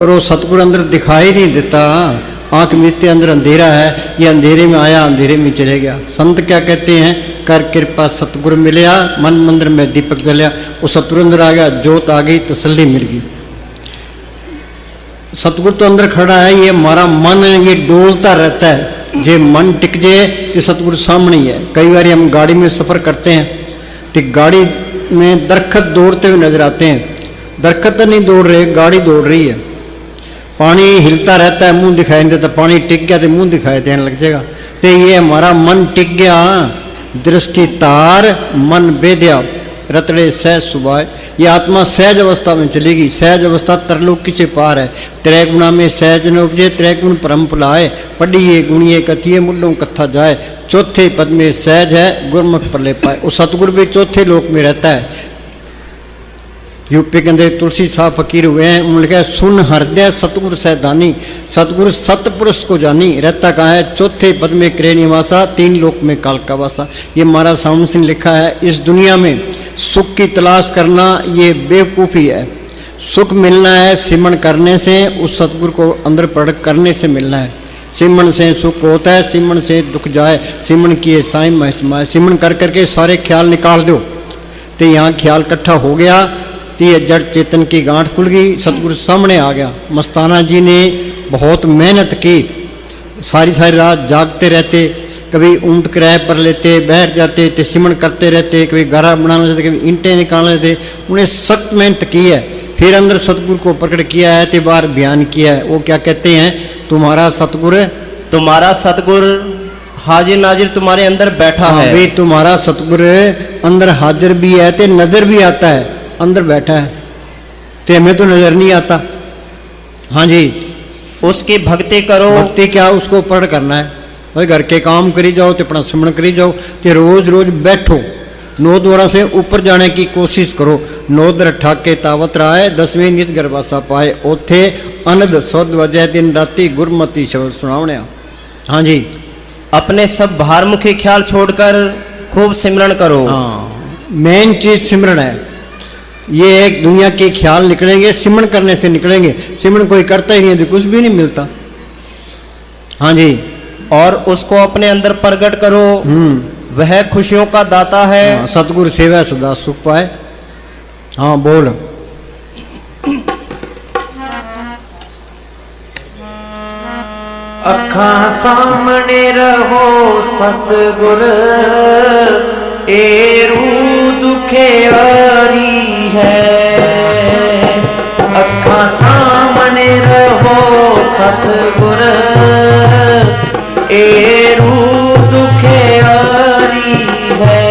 और वो सतगुरु अंदर दिखाई नहीं देता। आंख मीचते अंदर अंधेरा है, ये अंधेरे में आया अंधेरे में चले गया। संत क्या कहते हैं, कर कृपा सतगुरु मिलया, मन मंदिर में दीपक जलिया। वो सतगुरु अंदर आ गया, जोत आ गई, तसल्ली मिल गई। सतगुरु तो अंदर खड़ा है, ये हमारा मन ये डोलता रहता है। जे मन टिक जाए ये सतगुरु सामने ही है। कई बार हम गाड़ी में सफर करते हैं तो गाड़ी में दरखत दौड़ते हुए नजर आते हैं। दरखत नहीं दौड़ रहे, गाड़ी दौड़ रही है। पानी हिलता रहता है, मुंह दिखाई नहीं देता। पानी टिक गया तो मुंह दिखाई देने लग जाएगा। तो ये हमारा मन टिक गया, दृष्टि तार मन बेद्या रतड़े सहज सुभाए। ये आत्मा सहज अवस्था में चलेगी। सहज अवस्था तरलोकी से पार है। त्रय गुणा में सहज न उपजे, त्रय गुण परम पुलाए। पढ़िए गुणिए कथिए, मूल्यों कथा जाए। चौथे पद में सहज है, गुरमुख प्रलय पाए। वो सतगुरु भी चौथे लोक में रहता है। यूपी के अंदर तुलसी साहब फकीर हुए हैं, उन्होंने लिखा है, सुन हृदय सतगुरु सैदानी, सतगुरु सतपुरुष को जानी। रहता कहाँ है, चौथे पद में करे निवासा, तीन लोक में काल का वासा। ये महाराज सामने सिंह लिखा है। इस दुनिया में सुख की तलाश करना ये बेवकूफ़ी है। सुख मिलना है सिमरण करने से, उस सतगुरु को अंदर प्रकट करने से मिलना है। सिमरण से सुख होता है, सिमरण से दुख जाए। सिमरण किए साईं मह समाए। सिमरण कर करके सारे ख्याल निकाल दो। तो यहाँ ख्याल इकट्ठा हो गया तो ये जड़ चेतन की गांठ खुल गई, सतगुरु सामने आ गया। मस्ताना जी ने बहुत मेहनत की, सारी सारी रात जागते रहते। कभी ऊंट किराए पर लेते, बैठ जाते, तो सिमरण करते रहते। कभी गारा बनाना लेते, कभी ईंटें निकाल लेते। उन्हें सख्त मेहनत की है। फिर अंदर सतगुरु को प्रकट किया है, तो बार बयान किया है। वो क्या कहते हैं, तुम्हारा सतगुरु हाजिर नाजिर तुम्हारे अंदर बैठा है। वे तुम्हारा सतगुरु अंदर हाजिर भी है, तो नजर भी आता है। अंदर बैठा है तो हमें तो नजर नहीं आता। हाँ जी, उसकी भक्ति करो। भक्ति क्या, उसको प्रकट करना है। भाई घर के काम करी जाओ तो अपना सिमरण करी जाओ, तो रोज रोज बैठो। 9 द्वारा से ऊपर जाने की कोशिश करो। 9 दर ठाके तावत राय, 10वें नित गर्भासा पाए। ओथे अनद सौद वजह दिन राति गुरमति शब्द सुनावने। हाँ जी, अपने सब भारमुखी ख्याल छोड़कर खूब सिमरण करो। हाँ, मेन चीज सिमरण है। ये एक दुनिया के ख्याल निकलेंगे, सिमरण करने से निकलेंगे। सिमरण कोई करता ही नहीं तो कुछ भी नहीं मिलता। हाँ जी, और उसको अपने अंदर प्रकट करो। वह खुशियों का दाता है। हाँ, सतगुरु सेवा सदा सुख पाए। हाँ बोल। अखा सामने रहो सतगुर, एरू दुखे आरी है। अखा सामने रहो सतगुर, एरू दुखे आरी है।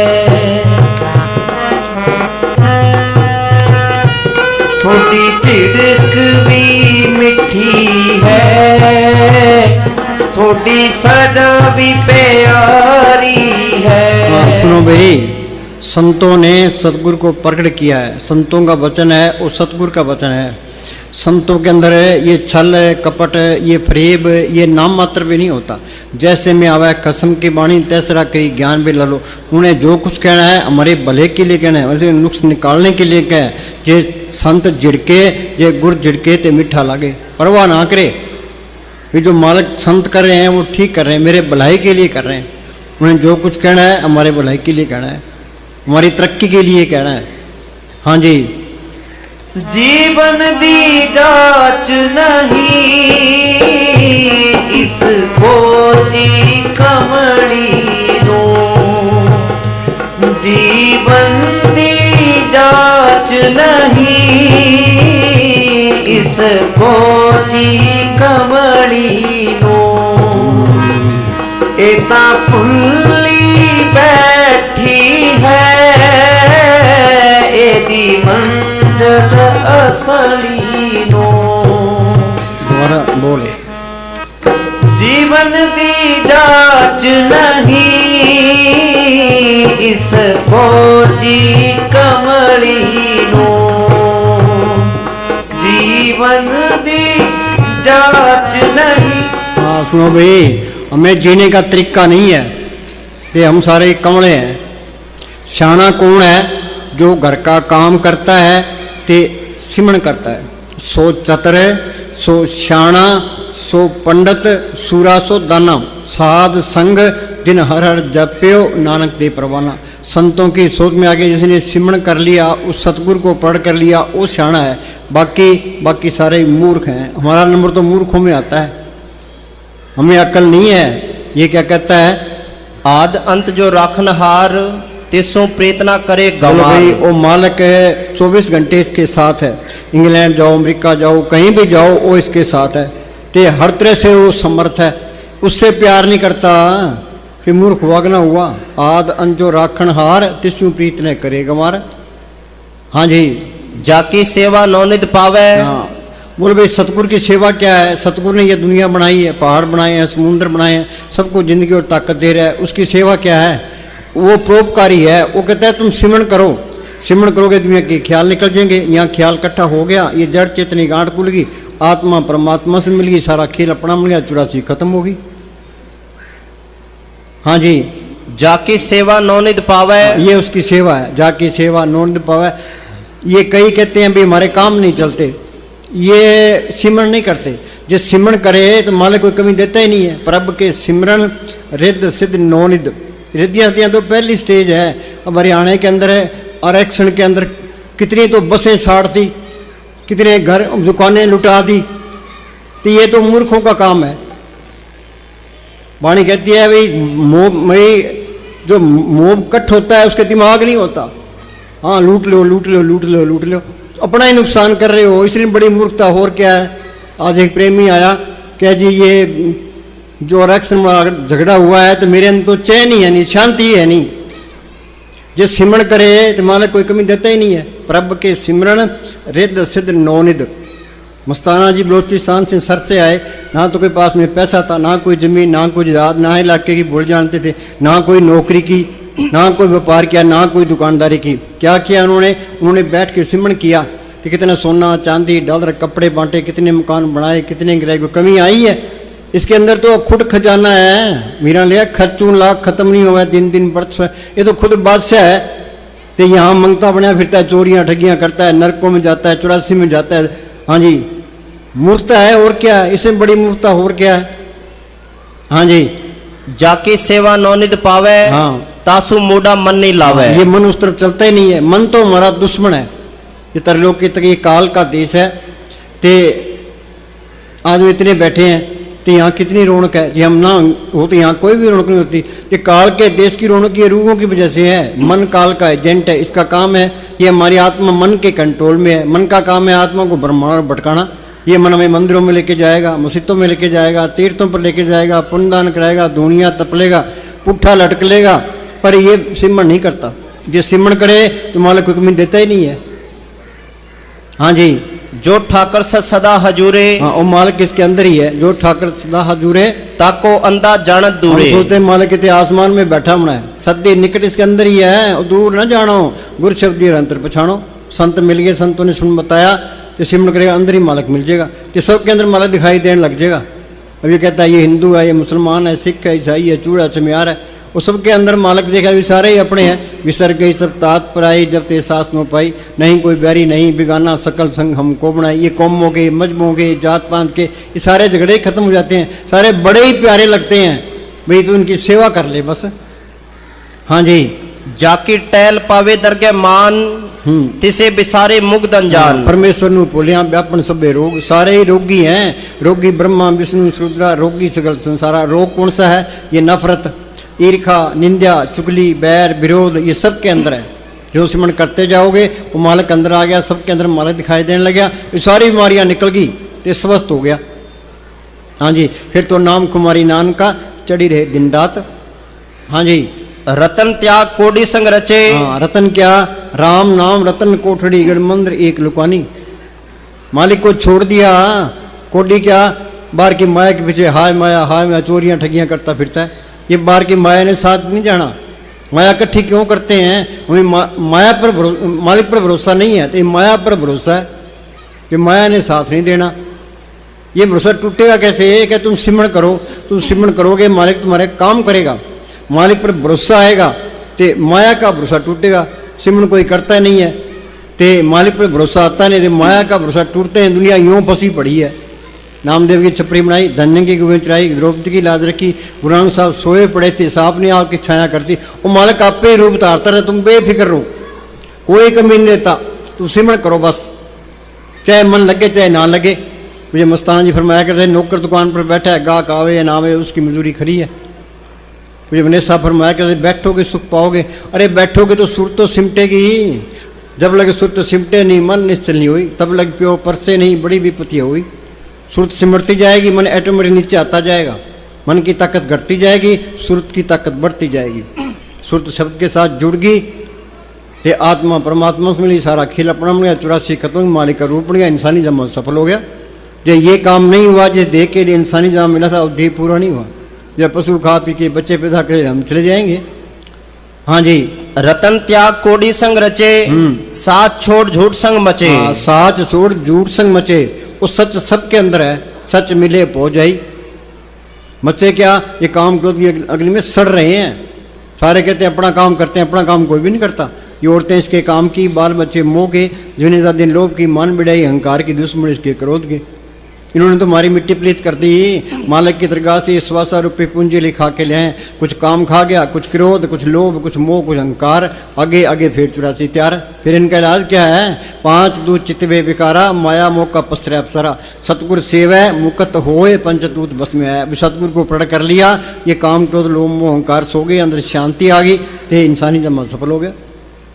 थोड़ी तिड़क भी मिठी है, थोड़ी सजा भी प्यारी है। सुनो भाई, संतों ने सतगुरु को प्रकट किया है। संतों का वचन है, वो सतगुरु का वचन है। संतों के अंदर ये छल कपट, ये फरेब, ये नाम मात्र भी नहीं होता। जैसे में आवा कसम की बाणी तैसरा करी ज्ञान भी लो। उन्हें जो कुछ कहना है हमारे भले के लिए कहना है, वैसे नुक्स निकालने के लिए कह। जे संत झिड़के, जे गुर झिड़के ते मीठा लागे, परवाह ना करे। ये जो मालिक संत कर रहे हैं वो ठीक कर रहे हैं, मेरे भलाई के लिए कर रहे हैं। उन्हें जो कुछ कहना है हमारे भलाई के लिए कहना है, हमारी तरक्की के लिए कहना है। हाँ जी, जीवन दी जाच नहीं इसको जी कमड़ी नो। जीवन दी जाच नहीं इसको जी कमड़ी नो। एता पुल्ली बैठी है, एदी मंजिल असली नो। दोबारा बोले। जीवन दी जाच नहीं इसको जी कमली नो। जीवन दी जाच नहीं। हाँ सुनो भाई, हमें जीने का तरीका नहीं है, ये हम सारे कमले हैं। शाना कौन है, जो घर का काम करता है ते सिमरण करता है। सो चतर सो श्याणा सो पंडित सूरा सो दाना साध संग जिन हर हर जप्यो नानक दे परवाना। संतों की सोच में आगे जिसने सिमरण कर लिया, उस सतगुरु को पढ़ कर लिया, वो श्याणा है। बाकी सारे मूर्ख हैं। हमारा नंबर तो मूर्खों में आता है, हमें अक्ल नहीं है। ये क्या कहता है, आद अंत जो राखनहार तिसों प्रेतना करे बोलो गवार। भाई वो मालिक है, 24 घंटे इसके साथ है। इंग्लैंड जाओ, अमेरिका जाओ, कहीं भी जाओ, वो इसके साथ है। ते हर तरह से वो समर्थ है, उससे प्यार नहीं करता, फिर मूर्ख वागना हुआ। आद अंजो राखण हार तिस्यु प्रीत ने करे गंवार। हाँ जी, जाकी सेवा नौनिध पावे। हाँ बोलो भाई सतगुरु की सेवा क्या है। सतगुरु ने ये दुनिया बनाई है, पहाड़ बनाए हैं, समुद्र बनाए हैं, सबको जिंदगी और ताकत दे रहा है। उसकी सेवा क्या है, वो परोपकारी है। वो कहता है तुम सिमरण करो, सिमरण करोगे दुनिया के ख्याल निकल जाएंगे। यहाँ ख्याल इकट्ठा हो गया, ये जड़ चेतनी गांठ खुल गई, आत्मा परमात्मा से मिल गई, सारा खेल अपना मिल गया, 84 खत्म हो गई। हाँ जी, जाकी सेवा नौनिध पावे। ये उसकी सेवा है, जाकी सेवा नौनिध पावे। ये कई कहते हैं भी हमारे काम नहीं चलते, ये सिमरण नहीं करते। जो सिमरण करे तो मालिक कोई कमी देता ही नहीं है। प्रभु के सिमरण रिद्ध सिद्ध नौनिध। रिद्धियाँ सिद्धियाँ तो पहली स्टेज है। अब हरियाणा के अंदर है, आरक्षण के अंदर कितनी तो बसें साड़ दी, कितने घर दुकानें लुटा दी। तो ये तो मूर्खों का काम है। वाणी कहती है भाई जो मोह कट होता है उसके दिमाग नहीं होता। हाँ लूट लो लूट लो लूट लो लूट लो, अपना ही नुकसान कर रहे हो, इसलिए बड़ी मूर्खता। और क्या है, आज एक प्रेमी आया, क्या जी ये जो आरक्षण झगड़ा हुआ है तो मेरे अंदर तो चैन ही है नहीं, शांति है नहीं। जो सिमरण करे तो मालिक कोई कमी देता ही नहीं है। प्रभु के सिमरण रिद्ध सिद्ध नौनिध। मस्ताना जी बलोचिस्तान से सर से आए, ना तो कोई पास में पैसा था, ना कोई ज़मीन, ना कोई जायदाद, ना इलाके की बोल जानते थे, ना कोई नौकरी की, ना कोई व्यापार किया, ना कोई दुकानदारी की। क्या किया उन्होंने बैठ के सिमरण किया। तो कितना सोना चांदी डॉलर कपड़े बांटे, कितने मकान बनाए, कितने गिराए, कोई कमी आई है इसके अंदर। तो खुद खजाना है। मीरा लिया खर्चून लाख खत्म नहीं हुआ, दिन दिन बरस। ये तो खुद बादशाह है। तो यहाँ मंगता बना फिरता है, चोरियाँ ठगियाँ करता है, नरकों में जाता है, 84 में जाता है। हाँ जी, मूर्खता है और क्या है, इससे बड़ी मूर्खता और क्या है। हाँ जी, जाकी सेवा नौनिध पावे। हाँ तासु मोड़ा मन नहीं लावे। ये मन उस तरफ चलता ही नहीं है। मन तो हमारा दुश्मन है। ये तरलोक के तक ये काल का देश है। ते आज वो इतने बैठे हैं तो यहाँ कितनी रौनक है। जी हम ना हो तो यहाँ कोई भी रौनक नहीं होती। ये काल के देश की रौनक ये रूहों की वजह से है। मन काल का एजेंट है, इसका काम है ये हमारी आत्मा मन के कंट्रोल में है। मन का काम है आत्मा को ब्रह्मांड भटकाना। ये मन हमें मंदिरों में लेके जाएगा, मस्जिदों में लेके जाएगा, तीर्थों पर लेके जाएगा, पुण्यदान कराएगा, दुनिया तपलेगा, पुट्ठा लटकलेगा, पर ये सिमरण नहीं करता। ये सिमरण करे तो मालिक हुक्म देता ही नहीं है। हाँ जी, जो ठाकर से सदा हजूरे। हाँ और मालिक इसके अंदर ही है। जो ठाकर सदा हजूरे ताको अंदा जानत दूरे। सोचते मालिक इतने आसमान में बैठा होना है, सदी निकट इसके अंदर ही है, और दूर न जानो। गुरु शब्दी अंतर पछाणो। संत मिल गए, संतों ने सुन बताया तो सिमरण करेगा, अंदर ही मालिक मिल जाएगा। तो सबके अंदर मालिक दिखाई देने लग जाएगा। अब ये कहता है ये हिंदू है, ये मुसलमान है, सिख है, ईसाई है, चूड़ा चमियार है, वो सबके अंदर मालिक देखा भी सारे ही अपने हैं। विसर गई सब तात पर आई, जब ते सास न पाई, नहीं कोई बैरी नहीं बिगाना, सकल संग हमको बनाई। ये कौमों के, मजहबों के, जात पात के, ये सारे झगड़े खत्म हो जाते हैं। सारे बड़े ही प्यारे लगते हैं भाई, तो उनकी सेवा कर ले बस। हाँ जी, जाकी टैल पावे दरगे मान। तिसे बिसारे मुग्ध अनजान। परमेश्वर नु भूलिया व्यापन सबे रोग। सारे ही रोगी हैं। रोगी ब्रह्मा विष्णु रुद्रा, रोगी सगल संसारा। रोग कौन सा है, ये नफरत, ईर्खा, निंदा, चुगली, बैर, विरोध, ये सब के अंदर है। जो सिमरण करते जाओगे वो मालिक अंदर आ गया, सबके अंदर मालिक दिखाई देने लगा, ये सारी बीमारियां निकल गई, तो स्वस्थ हो गया। हाँ जी, फिर तो नाम कुमारी नान का चढ़ी रहे दिन रात। हाँ जी, रतन त्याग कोडी संग रचे। हाँ, रतन क्या, राम नाम रतन कोठड़ी गढ़ मंदिर एक लुकानी। मालिक को छोड़ दिया, कोडी क्या, बाहर की माया के पीछे हाय माया चोरियां ठगियां करता फिरता है। ये बाहर की माया ने साथ नहीं जाना। माया इकट्ठी क्यों करते हैं, हमें माया पर मालिक पर भरोसा नहीं है, तो ये माया पर भरोसा है कि माया ने साथ नहीं देना। ये भरोसा टूटेगा कैसे, क्या तुम सिमरण करो, तुम सिमरण करोगे मालिक तुम्हारे काम करेगा। मालिक पर भरोसा आएगा तो माया का भरोसा टूटेगा। सिमरण कोई करता नहीं है तो मालिक पर भरोसा आता नहीं, तो माया का भरोसा टूटते हैं। दुनिया यूँ फंसी पड़ी है, नामदेव की छपरी बनाई, धन्य की गोविंद चढ़ाई, द्रौपदी की लाज रखी, गुरु नानक साहब सोए पड़े थे, सांप ने आग की छाया करती। वो मालिक आपे ही रूप धारता रहे, तुम बेफिक्र रहो, कोई कमी नहीं देता, तुम सिमरण करो बस, चाहे मन लगे चाहे ना लगे। मुझे मस्ताना जी फरमाया करते, नौकर दुकान पर बैठा है, गाहक आवे या ना आवे उसकी मजदूरी खरी है। मुझे गणेश साहब फरमाया करते, बैठोगे सुख पाओगे। अरे बैठोगे तो सुर तो सिमटेगी, जब लगे सुरत सिमटे नहीं मन निश्चल नहीं हुई, तब लग प्यो परसे नहीं बड़ी विपत्ति हुई। सुरत सिमटती जाएगी, मन ऑटोमेटिक नीचे आता जाएगा, मन की ताकत घटती जाएगी, सुरत की ताकत बढ़ती जाएगी। सुरत शब्द के साथ जुड़ गई, ये आत्मा परमात्मा से मिली, सारा खेल अपना बन गया, 84 खत्म, मालिक का रूप बन गया, इंसानी जन्म सफल हो गया। जब ये काम नहीं हुआ, जिस देख के लिए इंसानी जन्म मिला था, उद्देश्य पूरा नहीं हुआ। जब पशु खा पी के बच्चे पैदा करे हम चले जाएंगे। हाँ जी, रतन त्याग कोड़ी संग रचे, साथ छोड़ झूठ संग मचे। हाँ, साच छोड़ झूठ संग मचे। वो सच सबके अंदर है, सच मिले पहुंच जाई। मचे क्या, ये काम क्रोध की अग्नि में सड़ रहे हैं। सारे कहते हैं अपना काम करते हैं, अपना काम कोई भी नहीं करता। ये औरतें इसके काम की, बाल बच्चे मोह के, जिन्हें दिन लोभ की, मान बिड़ाई अहंकार की, दुश्मन इसके क्रोध के। इन्होंने तो हमारी मिट्टी पलीत कर दी। मालिक की दरगाह से 125 रुपये पूंजी लिखा के ले आए, कुछ काम खा गया, कुछ क्रोध, कुछ लोभ, कुछ मोह, कुछ अहंकार, आगे आगे फिर 84 त्यार। फिर इनका इलाज क्या है, 5 दूत चितवे विकारा, माया मोह का पसरे अप्सरा, सतगुरु सेवै मुकत होए, पंचदूत बस में आया। सतगुरु को प्रण कर लिया, ये काम क्रोध लोभ मोह अहंकार सो गए, अंदर शांति आ गई, तो इंसानी जन्म सफल हो गया।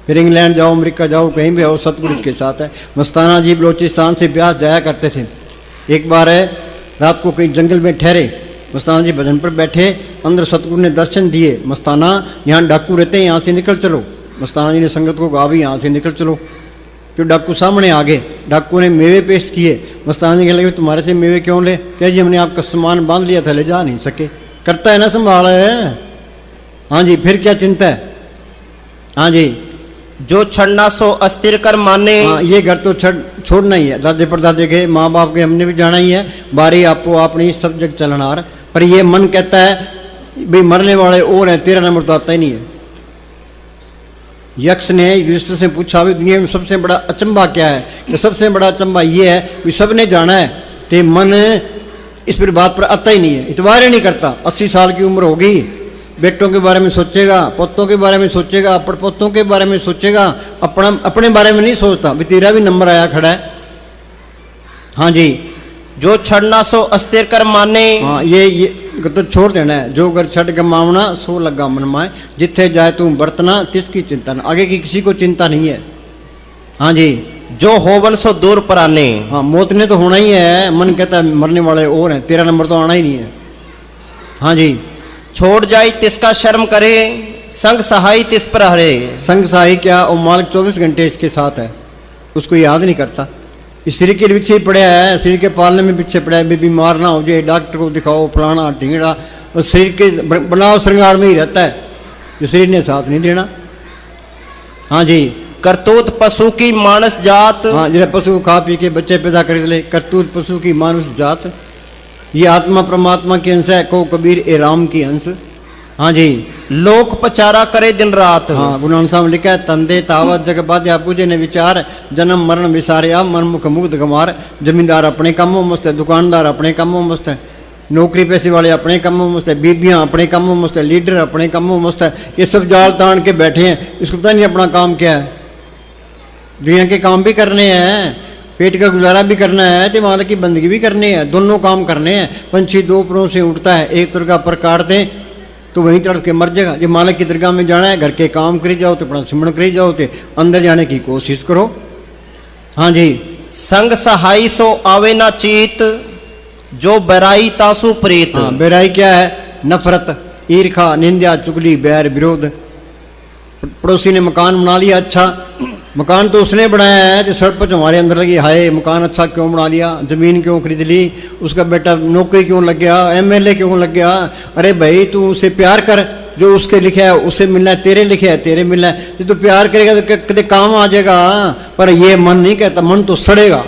फिर इंग्लैंड जाओ, अमेरिका जाओ, कहीं भी आओ, सतगुरु इसके साथ है। मस्ताना जी बलोचिस्तान से ब्यास जाया करते थे। एक बार है, रात को कहीं जंगल में ठहरे, मस्ताना जी भजन पर बैठे, अंदर सतगुरु ने दर्शन दिए, मस्ताना यहाँ डाकू रहते हैं, यहाँ से निकल चलो। मस्ताना जी ने संगत को कहा भी यहाँ से निकल चलो। तो डाकू सामने आ गए, डाकू ने मेवे पेश किए। मस्ताना जी कहने लगे तुम्हारे से मेवे क्यों ले? क्या जी हमने आपका सामान बांध लिया था, ले जा नहीं सके। करता है ना संभाल है। हाँ जी, फिर क्या चिंता है? हाँ जी, जो छड़ना सो अस्थिर कर माने। हाँ, ये घर तो छोड़ना ही है, दादे परदादे के, माँ बाप के, हमने भी जाना ही है, बारी आपो आपने सब जग चलनार। पर ये मन कहता है भाई मरने वाले और हैं, तेरा नंबर तो आता ही नहीं है। यक्ष ने युधिष्ठिर से पूछा भी दुनिया में सबसे बड़ा अचंबा क्या है? कि सबसे बड़ा अचंबा ये है कि सबने जाना है, ते मन इस पर बात पर आता ही नहीं है, इतवार ही नहीं करता। 80 साल की उम्र होगी, बेटों के बारे में सोचेगा, पोतों के बारे में सोचेगा, पड़पोतों के बारे में सोचेगा, अपने बारे में नहीं सोचता। भी तेरा भी नंबर आया खड़ा है। हाँ जी, जो छड़ना सो अस्थिर कर माने। हाँ, ये तो छोड़ देना है। जो घर छड़ गमावना सो लगा मन माए, जिथे जाए तू बरतना तिसकी चिंता न। आगे की किसी को चिंता नहीं है। हाँ जी, जो होवन सो दूर पराने। हाँ, मौत ने तो होना ही है। मन कहता है मरने वाले और हैं, तेरा नंबर तो आना ही नहीं है। हाँ जी, छोड़ जाई तिसका शर्म करे, संग सहाई तिस पर हरे। संग सहाई क्या, और मालिक 24 घंटे इसके साथ है, उसको याद नहीं करता। इस शरीर के पीछे पड़ा है, शरीर के पालने में पीछे पड़ा है। बीमार ना हो जाए, डॉक्टर को दिखाओ, फलाना ढींगड़ा, और शरीर के बनाव श्रृंगार में ही रहता है। इस शरीर ने साथ नहीं देना। हाँ जी, करतूत पशु की मानस जात। हाँ, जरा पशु खा पी के बच्चे पैदा कर ले, करतूत पशु की मानुष जात। ये आत्मा परमात्मा की अंश है, को कबीर ए राम की अंश। हाँ जी, लोक पचारा करे दिन रात। हाँ, गुरु नानक साहब ने लिखा है, तंदे तावत जग बाध्या पूजे ने विचार, जन्म मरण विसारिया मन मुख मुग्ध गमार। जमींदार अपने कामों मस्त है, दुकानदार अपने कामों मस्त है, नौकरी पैसे वाले अपने कामों मस्त है, बीबियां अपने कामों मस्त है, लीडर अपने कामों मस्त है। ये सब जाल तान के बैठे हैं, इसको पता नहीं अपना काम क्या है। दुनिया के काम भी करने हैं, पेट का गुजारा भी करना है, तो मालिक की बंदगी भी करनी है, दोनों काम करने हैं। पंछी 2 परों से उठता है, एक दरगाह पर काट दें तो वहीं तड़प के मर जाएगा। जब मालिक की दरगाह में जाना है, घर के काम करी जाओ तो अपना सिमरण करी जाओ, तो अंदर जाने की कोशिश करो। हाँ जी, संग सहाई सो आवे ना चीत, जो बराई तासु प्रीत। हाँ, बेराई क्या है? नफरत, ईर्खा, निंदा, चुगली, बैर, विरोध। पड़ोसी ने मकान बना लिया, अच्छा मकान तो उसने बनाया है, तो सड़क पर हमारे अंदर लगी, हाय मकान अच्छा क्यों बना लिया, जमीन क्यों खरीद ली, उसका बेटा नौकरी क्यों लग गया, MLA क्यों लग गया। अरे भाई तू उसे प्यार कर, जो उसके लिखे है उसे मिलना है, तेरे लिखे है तेरे मिलना है। जो तू प्यार करेगा तो कदे काम आ जाएगा। पर ये मन नहीं कहता, मन तो सड़ेगा।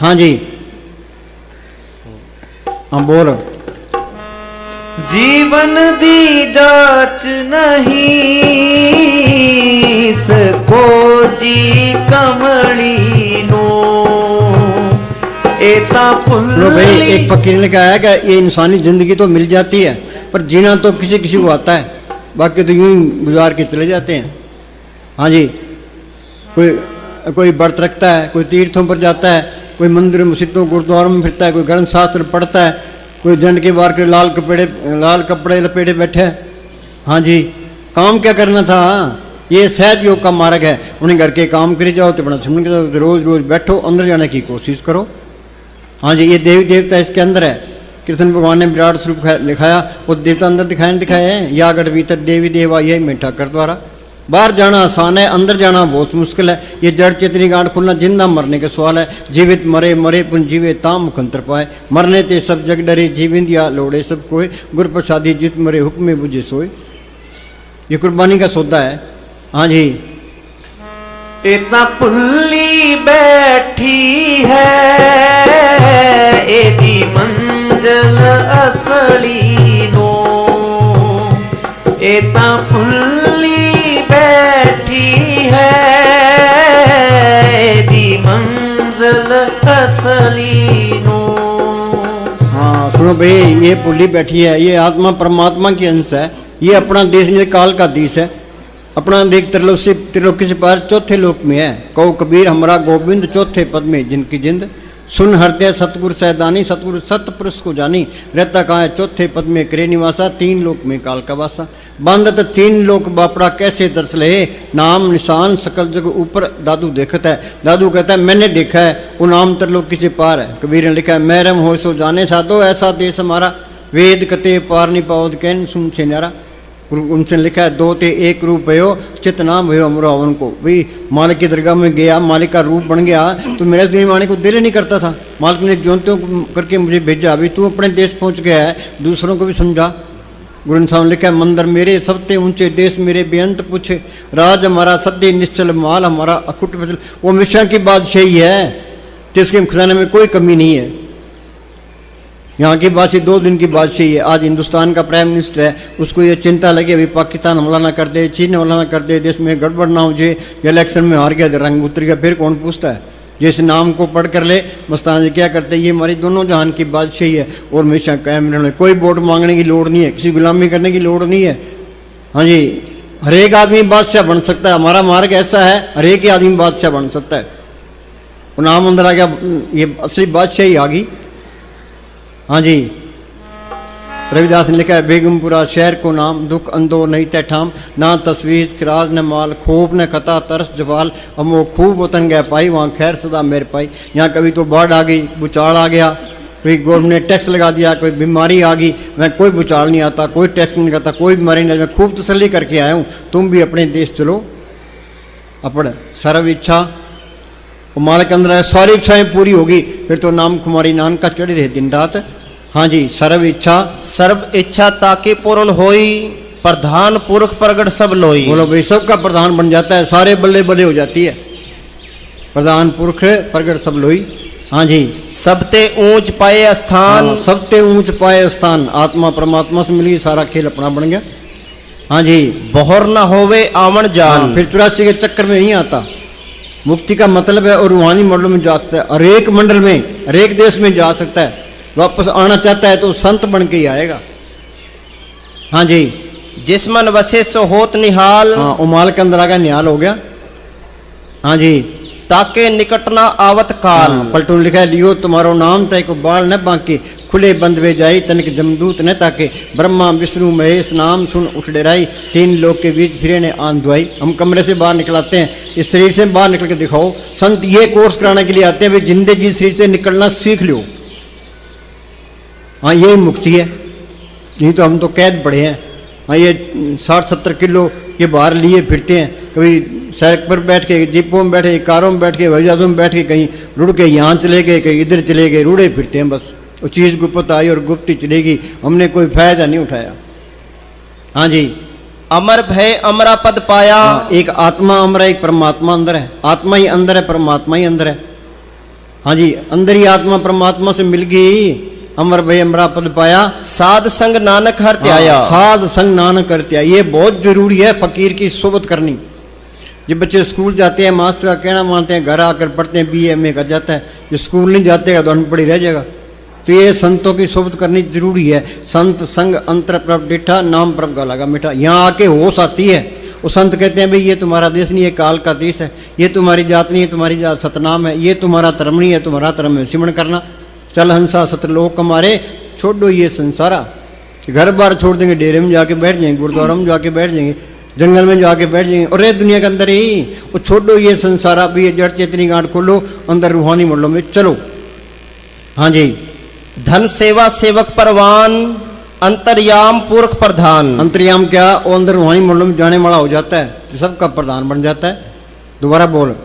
हाँ जी, हाँ बोल। जीवन दी जाच नहीं सको जी कमली नो, एता लो भाई, फुल्ली एक फकीर ने कहा है कि ये इंसानी जिंदगी तो मिल जाती है, पर जीना तो किसी किसी को आता है, बाकी तो यूं ही गुजार के चले जाते हैं। हाँ जी, कोई व्रत रखता है, कोई तीर्थों पर जाता है, कोई मंदिर मस्जिदों गुरुद्वारों में फिरता है, कोई ग्रंथ शास्त्र पढ़ता है, कोई जंड के बार के लाल कपड़े लपेटे बैठे है। हाँ जी, काम क्या करना था? ये सहज योग का मार्ग है। उन्हें घर के काम करी जाओ तो अपना सिमरन कर जाओ, रोज रोज बैठो, अंदर जाने की कोशिश करो। हाँ जी, ये देवी देवता इसके अंदर है। कृष्ण भगवान ने विराट स्वरूप लिखाया, वो देवता अंदर दिखाए हैं। या गढ़ भीतर देवी देवा यही मीठा कर द्वारा। बाहर जाना आसान है, अंदर जाना बहुत मुश्किल है। ये जड़ चेतनी गांठ खुलना जिंदा मरने का सवाल है। जीवित मरे मरे पुन जीवे ताम मुखंतर पाए। मरने ते सब जग डरे, जीविंदिया लोड़े सब कोय। गुर प्रसादी जित मरे हुक्म में बुझे सोए। ये कुर्बानी का सौदा है। हाँ जी, एता पुल्ली बैठी है, एदी मंजिल असली नो। एता पुल्ली बैठी है, एदी मंजिल असली नो। हाँ सुनो भाई, ये पुल्ली बैठी है, ये आत्मा परमात्मा की अंश है। ये अपना देश ये काल का देश है। अपना देख त्रिलोकी से पार चौथे लोक में है। कहो कबीर हमारा गोविंद चौथे पद में जिनकी जिंद। सुन हृदय सतगुरु सैदानी, सतगुरु सत पुरुष को जानी। रहता कहाँ है चौथे पद में करे निवासा, तीन लोक में काल का वासा। बांधत तीन लोक बापड़ा कैसे दर्श ले, नाम निशान सकल जग ऊपर दादू देखता है। दादू कहता है मैंने देखा है, वो नाम त्रिलोकी से पार है। कबीर ने लिखा है मैरम हो सो जाने साधो, ऐसा देश हमारा। वेद कते पार नहीं पाओ कैन सुन से न्यारा। उनसे लिखा है दो ते एक रूप भयो, चित नाम भयो अमरो हवन को। भाई मालिक की दरगाह में गया, मालिक का रूप बन गया, तो मेरा दुनिया आने को दिल ही नहीं करता था। मालिक ने ज्योतियों करके मुझे भेजा। अभी तू अपने देश पहुंच गया है, दूसरों को भी समझा। गुरु साहब ने लिखा है मंदिर मेरे सबते ऊंचे, देश मेरे बेअंत पूछे। राज हमारा सद्य निश्चल, माल हमारा अकुट वचल। वो हमेशा की बादशाही है, तो इसके खजाने में कोई कमी नहीं है। यहाँ की बादशाही 2 दिन की बादशाही है। आज हिंदुस्तान का प्राइम मिनिस्टर है, उसको ये चिंता लगी अभी पाकिस्तान हमला ना कर दे, चीन हमला ना कर दे, देश में गड़बड़ ना हो जाए, इलेक्शन में हार गया, रंग उतर गया, फिर कौन पूछता है? जैसे नाम को पढ़ कर ले मस्तान जी क्या करते हैं, ये हमारी दोनों जहान की बादशाही है और हमेशा कायम रहने। कोई वोट मांगने की लोड़ नहीं है, किसी गुलामी करने की लोड़ नहीं है। हाँ जी, हर एक आदमी बादशाह बन सकता है। हमारा मार्ग ऐसा है, हर एक ही आदमी बादशाह बन सकता है। वो नाम अंदर आ गया, ये असली बादशाही आ गई। हाँ जी, रविदास ने लिखा है बेगमपुरा शहर को नाम, दुख अंदो नहीं तय ठाम। ना तस्वीर खिराज न माल, खूब न कता तरस जवाल। अमो खूब वतन गया पाई, वहाँ खैर सदा मेर पाई। यहाँ कभी तो बाढ़ आ गई, भूचाल आ गया, कोई गवर्नमेंट ने टैक्स लगा दिया, कोई बीमारी आ गई, मैं कोई भूचाल नहीं आता, कोई टैक्स नहीं करता, कोई बीमारी नहीं, मैं खूब तसल्ली करके आया हूँ। तुम भी अपने देश चलो, अपने सर्व इच्छा माल के अंदर सारी इच्छाएं पूरी होगी, फिर तो नाम कुमारी नानक का चढ़ी रहे दिन रात। हाँ जी, सर्व इच्छा ताकि पूर्ण होई, प्रधान पुरख प्रगट सब लोई। बोलो भाई, सबका प्रधान बन जाता है, सारे बल्ले बल्ले हो जाती है। प्रधान पुरख प्रगट सब लोई। हाँ जी, सबते ऊंच पाए स्थान। हाँ, सबते ऊंच पाए स्थान। आत्मा परमात्मा से मिली, सारा खेल अपना बन गया। हाँ जी, बहर न होवे आवन जान। हाँ, फिर 84 के चक्कर में नहीं आता। मुक्ति का मतलब है और रूहानी मंडलों में जा सकता है, हर एक मंडल में, हर एक देश में जा सकता है। वापस आना चाहता है तो संत बन के ही आएगा। हाँ जी, जिस मन वसे सो होत निहाल। हाँ, उमाल के अंदर आ गया, निहाल हो गया। हाँ जी, ताके निकट न आवत काल। हाँ, पलटून लिखा है लियो तुम्हारो नाम तय को बाल न बांके। खुले बंद वे जाई तनिक जमदूत न ताके। ब्रह्मा विष्णु महेश नाम सुन उठ डेराई। 3 लोग के बीच फिरे ने आन दुआई। हम कमरे से बाहर निकलाते हैं, इस शरीर से बाहर निकल के दिखाओ। संत ये कोर्स कराने के लिए आते हैं, भाई जिंदे जी शरीर से निकलना सीख लो। हाँ, यही मुक्ति है, नहीं तो हम तो कैद पड़े हैं। हाँ, ये 60-70 किलो ये बाहर लिए फिरते हैं, कभी सड़क पर बैठ के, जीपों में बैठे, कारों में बैठ के, हवाई जहाज़ों में बैठ के, कहीं रुड़ के यहाँ चले गए, कहीं इधर चले गए, रुड़े फिरते हैं बस। वो चीज़ गुप्त आई और गुप्त ही चलेगी, हमने कोई फायदा नहीं उठाया। हाँ जी, अमर भय अमरा पद पाया। हाँ, एक आत्मा अमर है, एक परमात्मा अंदर है। आत्मा ही अंदर है, परमात्मा ही अंदर है। हाँ जी, अंदर ही आत्मा परमात्मा से मिल गई, अमर भय अमरा पद पाया। साध संग नानक हर त्याया। साध संग नानक हर त्याया, ये बहुत जरूरी है फकीर की सोबत करनी। जब बच्चे स्कूल जाते हैं, मास्टर का कहना मानते हैं, घर आकर पढ़ते हैं, BA MA कर जाता है, जो स्कूल नहीं जातेगा तो अनपढ़ ही रह जाएगा। तो ये संतों की सोबत करनी जरूरी है। संत संग अंतर प्रभ डिठा, नाम प्रभ का लगा मीठा। यहाँ आके होश आती है। वो संत कहते हैं भाई ये तुम्हारा देश नहीं है, काल का देश है, ये तुम्हारी जात नहीं है, तुम्हारी जात सतनाम है, ये तुम्हारा धर्म नहीं है, तुम्हारा धर्म है सिमरण करना। चल हंसा सतलोक कमारे, छोड़ो ये संसारा। घर बार छोड़ देंगे, डेरे में जाके बैठ जाएंगे, गुरुद्वारा में जाके बैठ जाएंगे, जंगल में जाके बैठ जाएंगे और ये दुनिया के अंदर ही। वो छोड़ो ये संसारा, भी ये जड़ चेतनी गांठ खोलो, अंदर रूहानी मंडलों में चलो। हाँ जी। धन सेवा सेवक परवान, अंतर्याम पुरख प्रधान। अंतर्याम क्या? वो अंदर रूहानी मंडलों में जाने वाला हो जाता है तो सबका प्रधान बन जाता है। दोबारा बोल।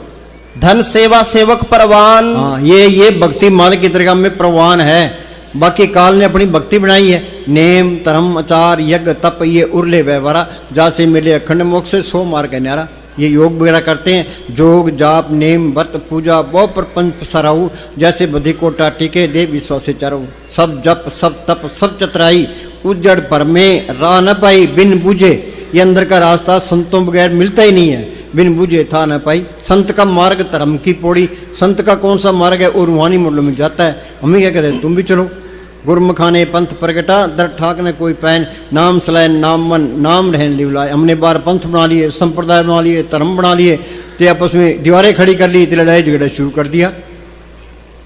धन सेवा सेवक परवान। हाँ, ये भक्ति मालिक की दरगाह में प्रवान है। बाकी काल ने अपनी भक्ति बनाई है। नेम धर्म आचार यज्ञ तप ये उर्ले व्यवहारा, जासे मिले अखंड मोक्ष से सो मार के न्यारा। ये योग वगैरह करते हैं। जोग जाप नेम व्रत पूजा बहु प्रपंच सराहू, जैसे बधि कोटा टीके दे विश्वास चारो। सब जप सब तप सब चतराई, उज्जड़ पर में राह न पाई बिन बूझे। ये अंदर का रास्ता संतों बगैर मिलता ही नहीं है, बिन बूझे था न पाई। संत का मार्ग धर्म की पौड़ी, संत का कौन सा मार्ग है? और रूहानी मंडलों में जाता है। हमें क्या कहते हैं, तुम भी चलो। गुरमुखाने पंथ प्रगटा, दर ठाक ने कोई पैन, नाम सलाय नाम मन नाम रहन लिवलाए। हमने बार पंथ बना लिए, संप्रदाय बना लिए, धर्म बना लिए, तो आपस में दीवारें खड़ी कर ली, तो लड़ाई झगड़ा शुरू कर दिया।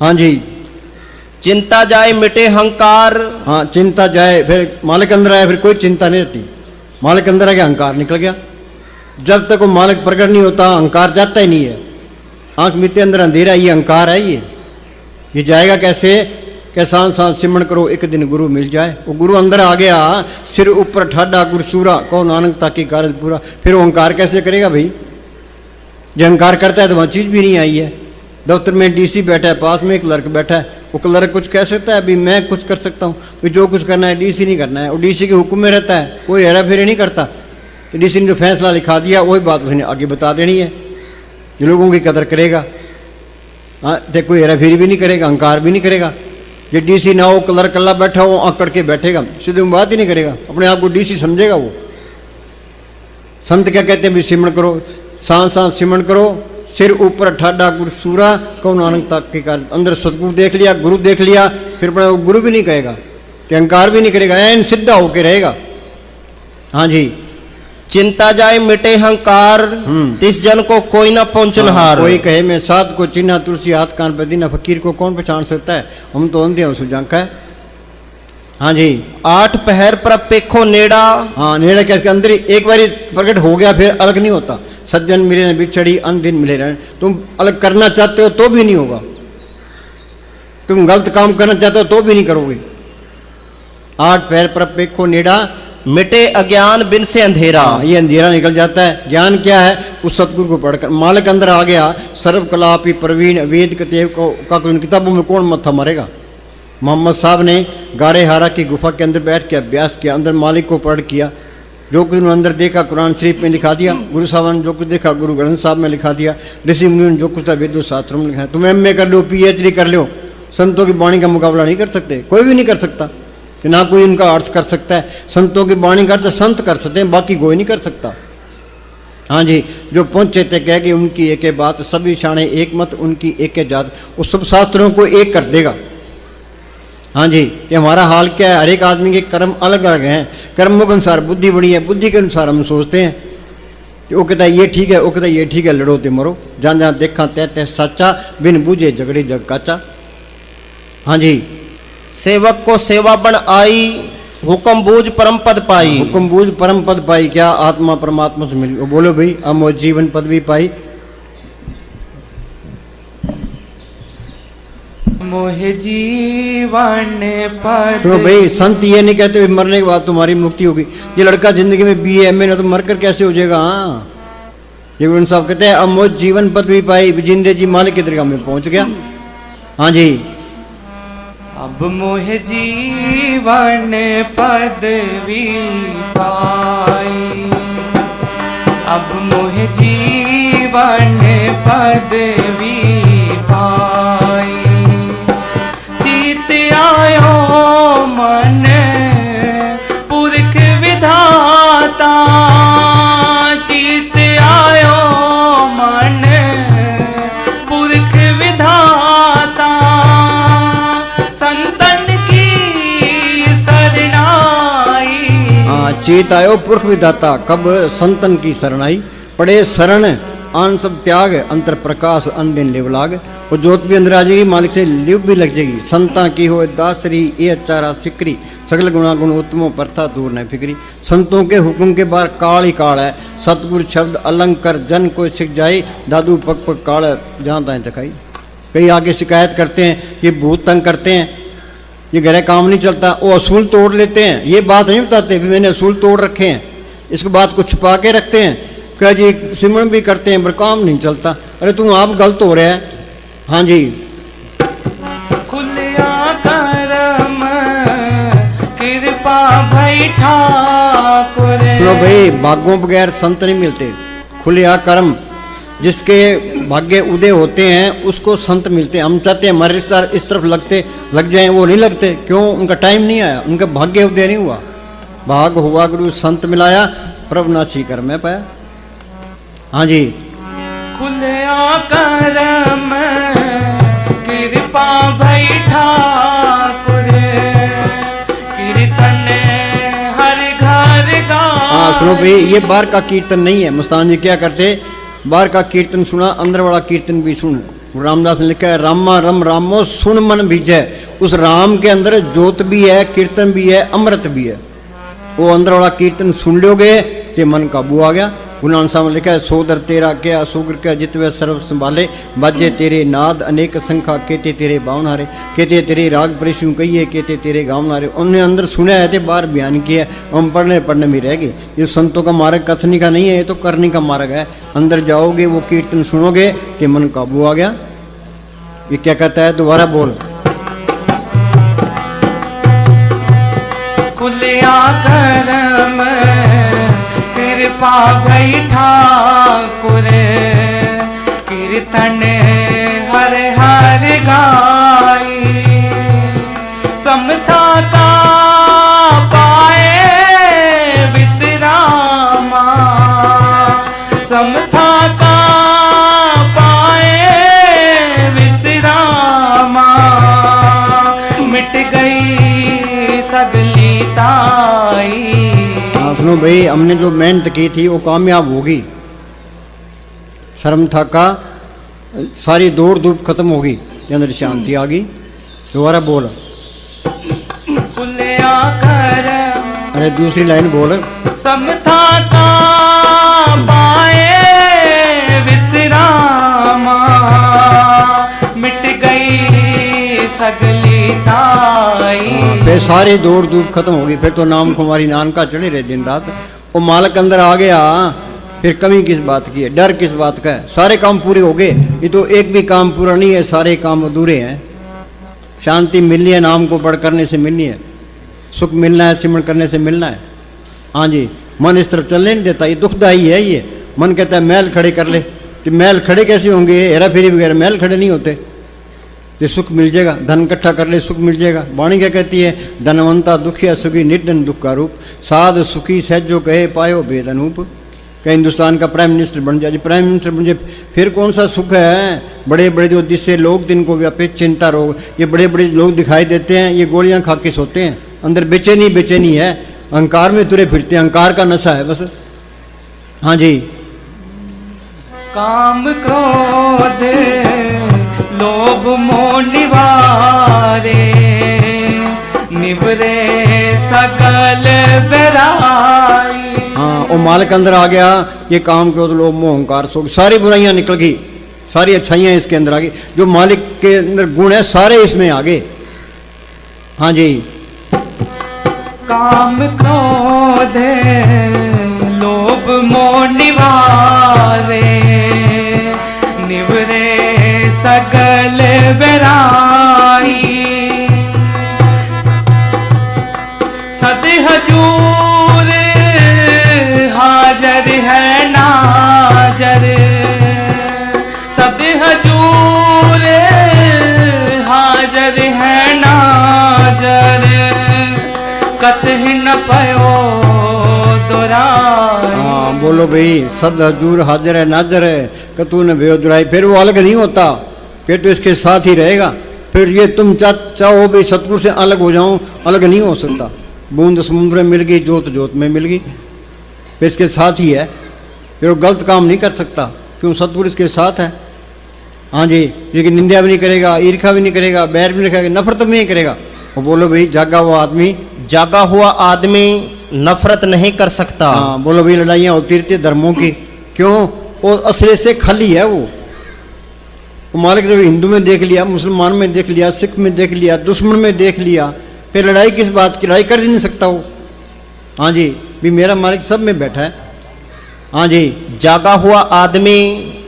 हाँ जी। चिंता जाए मिटे हंकार। हाँ, चिंता जाए, फिर मालिक अंदर आया, फिर कोई चिंता नहीं रहती। मालिक अंदर आ गया, अहंकार निकल गया। जब तक वो मालिक प्रकट नहीं होता अहंकार जाता ही नहीं है। आंख मिट्टे अंदर अंधेरा, ये अहंकार है। ये जाएगा कैसे? कैसा सांस सिमरण करो एक दिन गुरु मिल जाए। वो गुरु अंदर आ गया, सिर ऊपर ठाडा गुरसूरा, कौन नानक ताकि कारज पूरा। फिर वो अहंकार कैसे करेगा भाई? जो अहंकार करता है तो वहाँ चीज़ भी नहीं आई है। दफ्तर में डीसी बैठा है, पास में एक क्लर्क बैठा है, वो क्लर्क कुछ कह सकता है? अभी मैं कुछ कर सकता हूँ? भी जो कुछ करना है डीसी नहीं करना है। वो डीसी के हुक्म में रहता है, कोई हेरा फेरी नहीं करता। तो डीसी ने जो फैसला लिखा दिया वही बात उसने आगे बता देनी है। जो लोगों की कदर करेगा, हाँ, तो कोई हेरा फेरी भी नहीं करेगा, अहंकार भी नहीं करेगा। ये डीसी ना हो, क्लर्क अल्लाह बैठा हो, आकड़ के बैठेगा, सीधे में बात ही नहीं करेगा, अपने आप को डीसी समझेगा वो। संत क्या कहते हैं? भी सिमरण करो, सांस सांस सिमरण करो, सिर ऊपर ठाडा गुरसूरा, कौन नानक ताकि कारज। अंदर सतगुरु देख लिया, गुरु देख लिया, फिर अपना गुरु भी नहीं कहेगा, तो अहंकार भी नहीं करेगा, ऐन सीधा होके रहेगा। हाँ जी। चिंता जाए मिटे हंकार, तिस जन को कोई ना पहुंचनहार। कोई कहे मैं साध को चिन्हा, तुलसी हाथ कान पर दीना, फकीर को कौन पहचान सकता है? हम तो अंधे हैं, सुजांका है। हाँ जी। आठ पहर पर पेखो नेड़ा। हाँ, नेड़ा क्या? इसके अंदर ही एक बार प्रकट हो गया फिर अलग नहीं होता। सज्जन मिले न बिछड़ी, अन दिन मिले रहन। तुम अलग करना चाहते हो तो भी नहीं होगा, तुम गलत काम करना चाहते हो तो भी नहीं करोगे। आठ पैर पर पेखो नेड़ा, मिटे अज्ञान बिन से अंधेरा। ये अंधेरा निकल जाता है। ज्ञान क्या है? उस सतगुरु को पढ़कर मालिक अंदर आ गया। सर्व कलापी प्रवीण वेद कतेव का कोई किताबों में कौन मत्था मारेगा? मोहम्मद साहब ने गारे हारा की गुफा के अंदर बैठ के अभ्यास किया, अंदर मालिक को पढ़ किया। जो कुछ उन्होंने अंदर देखा कुरान शरीफ में लिखा दिया, गुरु साहब ने जो कुछ देखा गुरु ग्रंथ साहब में लिखा दिया, ऋषि मुनि ने जो कुछ था वेदों शास्त्रों में लिखा। तुम एमए कर लो, पीएचडी कर लो, संतों की वाणी का मुकाबला नहीं कर सकते, कोई भी नहीं कर सकता, ना कोई उनका अर्थ कर सकता है। संतों की वाणी का अर्थ संत कर सकते हैं, बाकी कोई नहीं कर सकता। हाँ जी। जो पहुंचे थे कह कि उनकी एक बात, सभी शाने एक मत, उनकी एक जात। वो सब शास्त्रों को एक कर देगा। हाँ जी। ये हमारा हाल क्या है? हर एक आदमी के कर्म अलग अलग हैं। कर्मों के अनुसार बुद्धि बड़ी है, बुद्धि के अनुसार हम सोचते हैं। वो कहता है ये ठीक है, वो कहता है ये ठीक है, लड़ो ते मरो, जहाँ जहाँ देखा तय तय सच्चा, बिन बूझे झगड़े जग काचा। हाँ जी। सेवक को सेवा बन आई, हुक्म बूझ परम पद पाई। हुक्म बूझ परम पद पाई क्या? आत्मा परमात्मा से मिली। वो बोलो भाई, अमोघ जीवन पद भी पाई। मोहे जीवन पद। सुनो भाई, संत ये नहीं कहते मरने के बाद तुम्हारी मुक्ति होगी। ये लड़का जिंदगी में BA MA ना तो मरकर कैसे हो जाएगा? हाँ, ये गुरु साहब कहते हैं अमोघ जीवन पद भी पाई, जिंदे जी मालिक की दरगाह में पहुंच गया। हाँ जी। अब मोहे जीवन पदवी पाई, अब मोहे जीवन पदवी पाई। जीत आयो मन पुरख विधाता, जीत आयो मन पुरख विधाता। चेत आयो पुरख विदाता, कब संतन की शरण आई, पड़े शरण आन सब त्याग, अंतर प्रकाश अन दिन लिव लाग। वो जोत भी अंदर आ जाएगी, मालिक से लिव भी लग जाएगी। संता की हो दासरी ये अचारा सिकरी, सगल गुणा गुण उत्तमो परथा दूर न फिक्री। संतों के हुक्म के बार काल ही काल है, सतगुरु शब्द अलंकर जन कोई सिख जाए, दादू पग पग काल जहाँ तहाँ तकाई। कई आगे शिकायत करते हैं, ये भूत तंग करते हैं, ये घर काम नहीं चलता, वो असूल तोड़ लेते हैं। ये बात नहीं बताते भी मैंने असूल तोड़ रखे हैं, इसके बाद कुछ छुपा के रखते हैं। क्या जी सिमरन भी करते हैं पर काम नहीं चलता। अरे तुम आप गलत हो रहे हैं। हाँ जी, खुलिया करम कृपा भई ठाकुर। सुनो भाई, भाग्यों बगैर संत नहीं मिलते। खुलिया कर्म, जिसके भाग्य उदय होते हैं उसको संत मिलते हैं। हम चाहते हैं हमारे रिश्तेदार इस तरफ लग जाएं, वो नहीं लगते। क्यों? उनका टाइम नहीं आया, उनका भाग्य उदय नहीं हुआ। भाग हुआ गुरु संत मिलाया, प्रभु नासी कर मैं पाया। हाँ जी, खुलिया करम कृपा भई ठाकुर, कीर्तन हर घर गा। हाँ सुनो भाई, ये बाहर का कीर्तन नहीं है। मस्तान जी क्या करते, बाहर का कीर्तन सुना, अंदर वाला कीर्तन भी सुन। रामदास ने लिखा है, रामा रम रामो सुन मन बीजै। उस राम के अंदर ज्योत भी है, कीर्तन भी है, अमृत भी है। वो अंदर वाला कीर्तन सुन लोगे ते मन काबू आ गया। गुरु नानक साहब ने लिखा है, सोदर तेरा क्या सुग्र क्या जितवे सर्व संभाले, बाजे तेरे नाद अनेक संख्या, केते तेरे बावन हारे, केते तेरे राग परिशु कहिए, केते तेरे गाँव हारे। उन्होंने अंदर सुना है थे, बाहर बयान किया है, हम पढ़ने में रह गए। ये संतों का मार्ग कथनी का नहीं है, ये तो करने का मार्ग है। अंदर जाओगे, वो कीर्तन सुनोगे कि मन काबू आ गया। ये क्या कहता है, दोबारा बोल। खुलिया करम कृपा भई ठाकुर, कीर्तन हर हर गाई। समथा का पाए विश्रामा, समथा का पाए विश्रामा, मिट गई सगली ताई। हाँ सुनो भाई, हमने जो मेहनत की थी वो कामयाब होगी। शर्म था का सारी दौड़ धूप खत्म होगी, अंदर शांति आ गई। दोबारा बोल। खुलिया कर अरे दूसरी लाइन बोल। समथा का पाए विश्रामा, मिट गई सगली ताई। फिर सारी दौड़ धूप खत्म होगी, फिर तो नाम कुमारी नान का चढ़े रहे दिन रात। वो मालक अंदर आ गया, फिर कमी किस बात की है, डर किस बात का है। सारे काम पूरे हो गए, ये तो एक भी काम पूरा नहीं है, सारे काम अधूरे हैं। शांति मिलनी है, नाम को पढ़ करने से मिलनी है, सुख मिलना है, सिमरन करने से मिलना है। हाँ जी, मन इस तरफ चलने नहीं देता, ये दुखदायी है। ये मन कहता है महल खड़े कर ले, तो महल खड़े कैसे होंगे? हेरा फेरी वगैरह महल खड़े नहीं होते। ये सुख मिल जाएगा, धन इकट्ठा कर ले, सुख मिल जाएगा। वाणी क्या कहती है, धनवंता दुखिया सुखी निर्धन दुख का रूप, साध सुखी सहजो कहे पायो भेद अनूप। कहीं हिंदुस्तान का प्राइम मिनिस्टर बन जाए, प्राइम मिनिस्टर बन जाए, फिर कौन सा सुख है? बड़े बड़े जो जिससे लोग दिन को व्यापित चिंता रोग, ये बड़े बड़े लोग दिखाई देते हैं, ये गोलियां खा के सोते हैं, अंदर बेचैनी बेचैनी है, अहंकार में तुरे फिरते हैं, अहंकार का नशा है बस। हाँ जी, काम क्रोध लोभ मोह निवारे, निवरे सकल बेराई। हाँ, वो मालिक अंदर आ गया, ये काम क्रोध लोभ मोह अहंकार सो, सारी बुराइयां निकल गई, सारी अच्छाइयां इसके अंदर आ गई। जो मालिक के अंदर गुण है सारे इसमें आ गए। हाँ जी, काम क्रोध लोभ मोह निवारे, निवरे सकल बेराई। सद हजूर हाजर है नाजर, सद हजूर हाजर है नाजर, कतहि न पयो दुराई। हाँ बोलो भाई, सद हजूर हाजिर है नाजर है, कतू न भयो दुराई। फिर वो अलग नहीं होता, फिर तो इसके साथ ही रहेगा। फिर ये तुम चाहो भी सतगुरु से अलग हो जाऊं, अलग नहीं हो सकता। बूंद समुद्र में मिल गई, जोत जोत में मिल गई। फिर इसके साथ ही है, फिर वो गलत काम नहीं कर सकता, क्यों सतगुरु इसके साथ है। हाँ जी, लेकिन निंदा भी नहीं करेगा, ईर्खा भी नहीं करेगा, बैर भी नहीं करेगा, नफरत भी नहीं करेगा। वो बोलो भाई जागा हुआ आदमी, जागा हुआ आदमी नफरत नहीं कर सकता। हाँ बोलो भाई लड़ाइयाँ होती रहती है धर्मों की, क्यों? वो असले से खाली है। वो मालिक जब हिंदू में देख लिया, मुसलमान में देख लिया, सिख में देख लिया, दुश्मन में देख लिया, फिर लड़ाई किस बात की? लड़ाई कर ही नहीं सकता वो। हाँ जी, भी मेरा मालिक सब में बैठा है। हाँ जी, जागा हुआ आदमी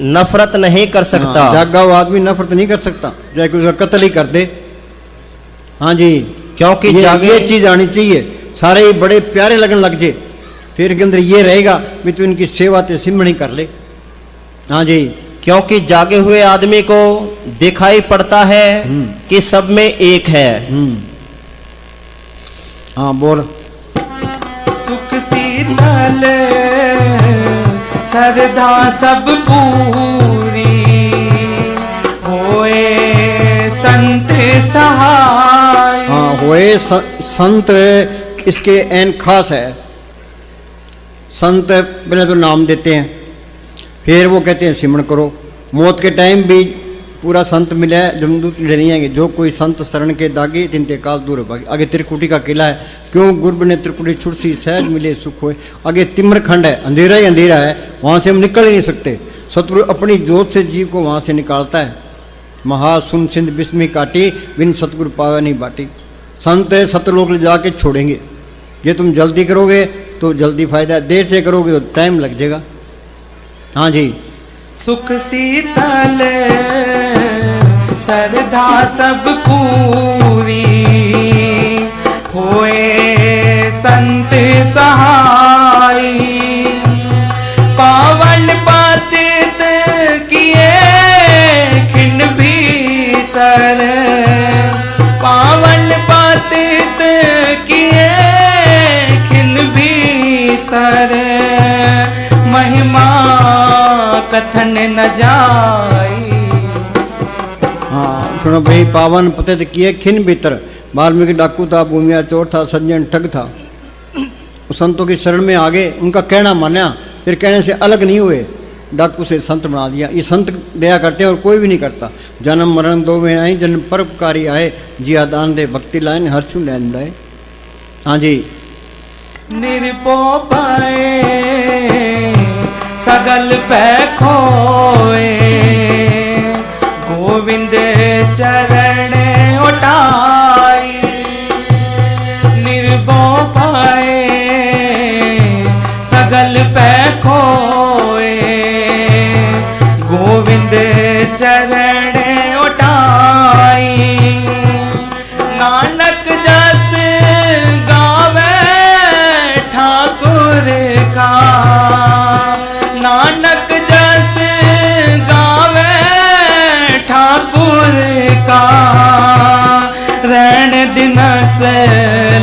नफरत नहीं कर सकता। हाँ, जागा हुआ आदमी नफरत नहीं कर सकता, चाहे कोई उसका कत्ल ही कर दे। हाँ जी, क्योंकि ये चीज आनी चाहिए, सारे ही बड़े प्यारे लगन लग जाए, फिर के अंदर ये रहेगा भी तू इनकी सेवा ते सिमरनी कर ले। हाँ जी, क्योंकि जागे हुए आदमी को दिखाई पड़ता है कि सब में एक है। हाँ बोल। सुख शीतल सरदा सब पूरी, होए संत सहाय। हाँ होए संत, इसके एन खास है। संत पहले तो नाम देते हैं, फिर वो कहते हैं सिमरन करो। मौत के टाइम भी पूरा संत मिला है, जमदूत नहीं आएंगे। जो कोई संत शरण के दागे तिनते काल दूर भागे। आगे त्रिकुटी का किला है, क्यों? गुरब ने त्रिकुटी छुड़सी सहज मिले सुख होए। आगे तिम्रखंड है, अंधेरा ही अंधेरा है, वहाँ से हम निकल ही नहीं सकते। सतगुरु अपनी जोत से जीव को वहाँ से निकालता है। महा सुन सिंध बिस्मी काटी, बिन सतगुरु पावे नहीं बाटी। संत सतलोक ले जाके छोड़ेंगे। ये तुम जल्दी करोगे तो जल्दी फायदा है, देर से करोगे तो टाइम लग जाएगा। हाँ जी, सुख शीतल सरदा सब पूरी, होए संत सहाय। पावन पातित किए खिन भीतर, पावन पातित किए खिन भीतर। महिमा कथन न जाई। हाँ सुनो भाई, पावन पतित किए खिन भीतर। वाल्मीकि डाकू था, भूमिया चोर था, सज्जन ठग था। संतों की शरण में आगे, उनका कहना माना, फिर कहने से अलग नहीं हुए, डाकू से संत बना दिया। ये संत दया करते हैं और कोई भी नहीं करता। जन्म मरण दो में आई, जन्म परोपकारी आए, जिया दान दे भक्ति लाइन हर छू लैन लाए। हाँ जी, निर्भो पाए सगल पै खोए, गोविंद चरण उठाई। निर्भो पाए सगल पै खोए, गोविंद चरण उठाई। नानक जस गावे ठाकुर का, नानक जस गावे ठाकुर का। रैन दिनस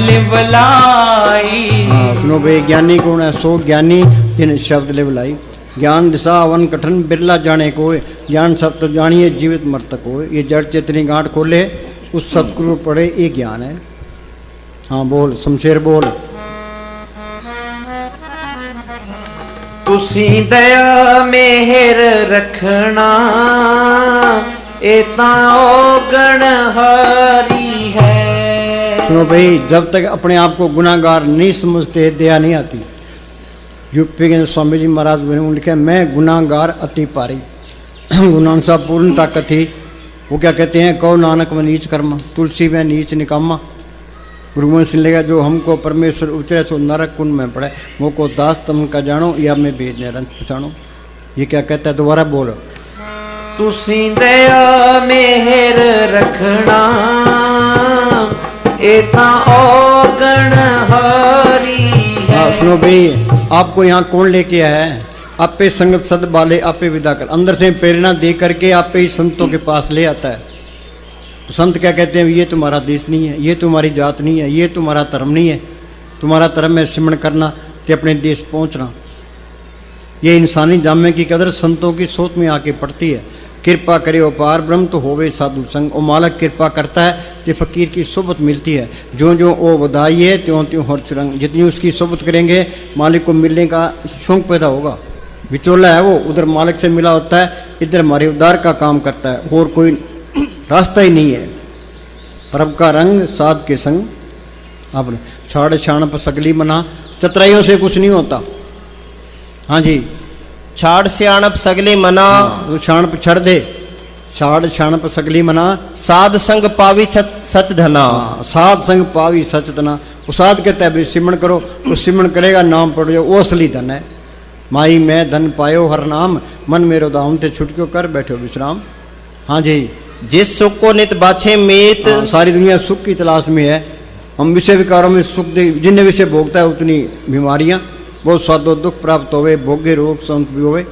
लिवलाई। हाँ सुनो भाई, ज्ञानी कौन है? सो ज्ञानी इन शब्द लिवलाई। ज्ञान दिशा वन कठन बिरला जाने को, ज्ञान सब तो जानिए जीवित मर्तक हो। ये जड़ चेतनी गांठ खोले, उस सतगुरु पड़े, ये ज्ञान है। हाँ बोल शमशेर बोल। तुसी दया मेहर रखना, ए तां गणहारी है। सुनो भाई, जब तक अपने आप को गुनाहगार नहीं समझते, दया नहीं आती। यूपी के स्वामी जी महाराज ने लिखा, मैं गुनाहगार अति पारी। गुरु साहब पूर्णता कथी, वो क्या कहते हैं? कहो नानक में नीच कर्मा, तुलसी में नीच निकामा। गुरु सिंह लेगा, जो हमको परमेश्वर उतरे सो नरक कुंड में पड़े, वो को दास तम का जानो, या मैं भेद निरंत पहचानो। ये क्या कहता है? दोबारा बोलो। तुसी दया मेहर रखना, ए तां गणहारी है। हाँ सुनो भाई, आपको यहाँ कौन लेके आया है? आपे संगत सद बाले आपे विदा कर, अंदर से प्रेरणा दे करके आपे ही संतों के पास ले आता है। तो संत क्या कहते हैं? ये तुम्हारा देश नहीं है, ये तुम्हारी जात नहीं है, ये तुम्हारा धर्म नहीं है। तुम्हारा धर्म है सिमरन करना, ते अपने देश पहुँचना। ये इंसानी जामे की कदर संतों की सोच में आके पड़ती है। कृपा करे अपार ब्रह्म तो होवे साधु संग। और मालक कृपा करता है ये फ़कीर की सोबत मिलती है। जो जो वो बधाई है त्यों त्यों हर चुरंग, जितनी उसकी सोबत करेंगे मालिक को मिलने का शौक पैदा होगा। विचोला है वो, उधर मालिक से मिला होता है, इधर हमारे उद्धार का काम करता है, और कोई रास्ता ही नहीं है। परब का रंग साध के संग अपने छाड़ छाण पर सगली मना, चतराइयों से कुछ नहीं होता। हाँ जी, छाड़ सियाणप सगले मना, तो छाण पर छड़ दे, छाड़ छाण पर सगली मना, साध संग पावी सच धना। साध संग पावी सच तना। वो साध कहता है भाई सिमरण करो, वो सिमरण करेगा, नाम पढ़ जाओ, वो असली धन है। माई मैं धन पायो हर नाम, मन मेरो दाम ते छुटक्यो कर बैठो विश्राम। हाँ जी, जिस सुख को नित बाछे मीत, सारी दुनिया सुख की तलाश में है। हम विषय विकारों में सुख दे, जिन्हें विषय भोगता है उतनी बीमारियां, बहुत स्वादो दुख प्राप्त होवे, भोगे रोग संत भी होवे।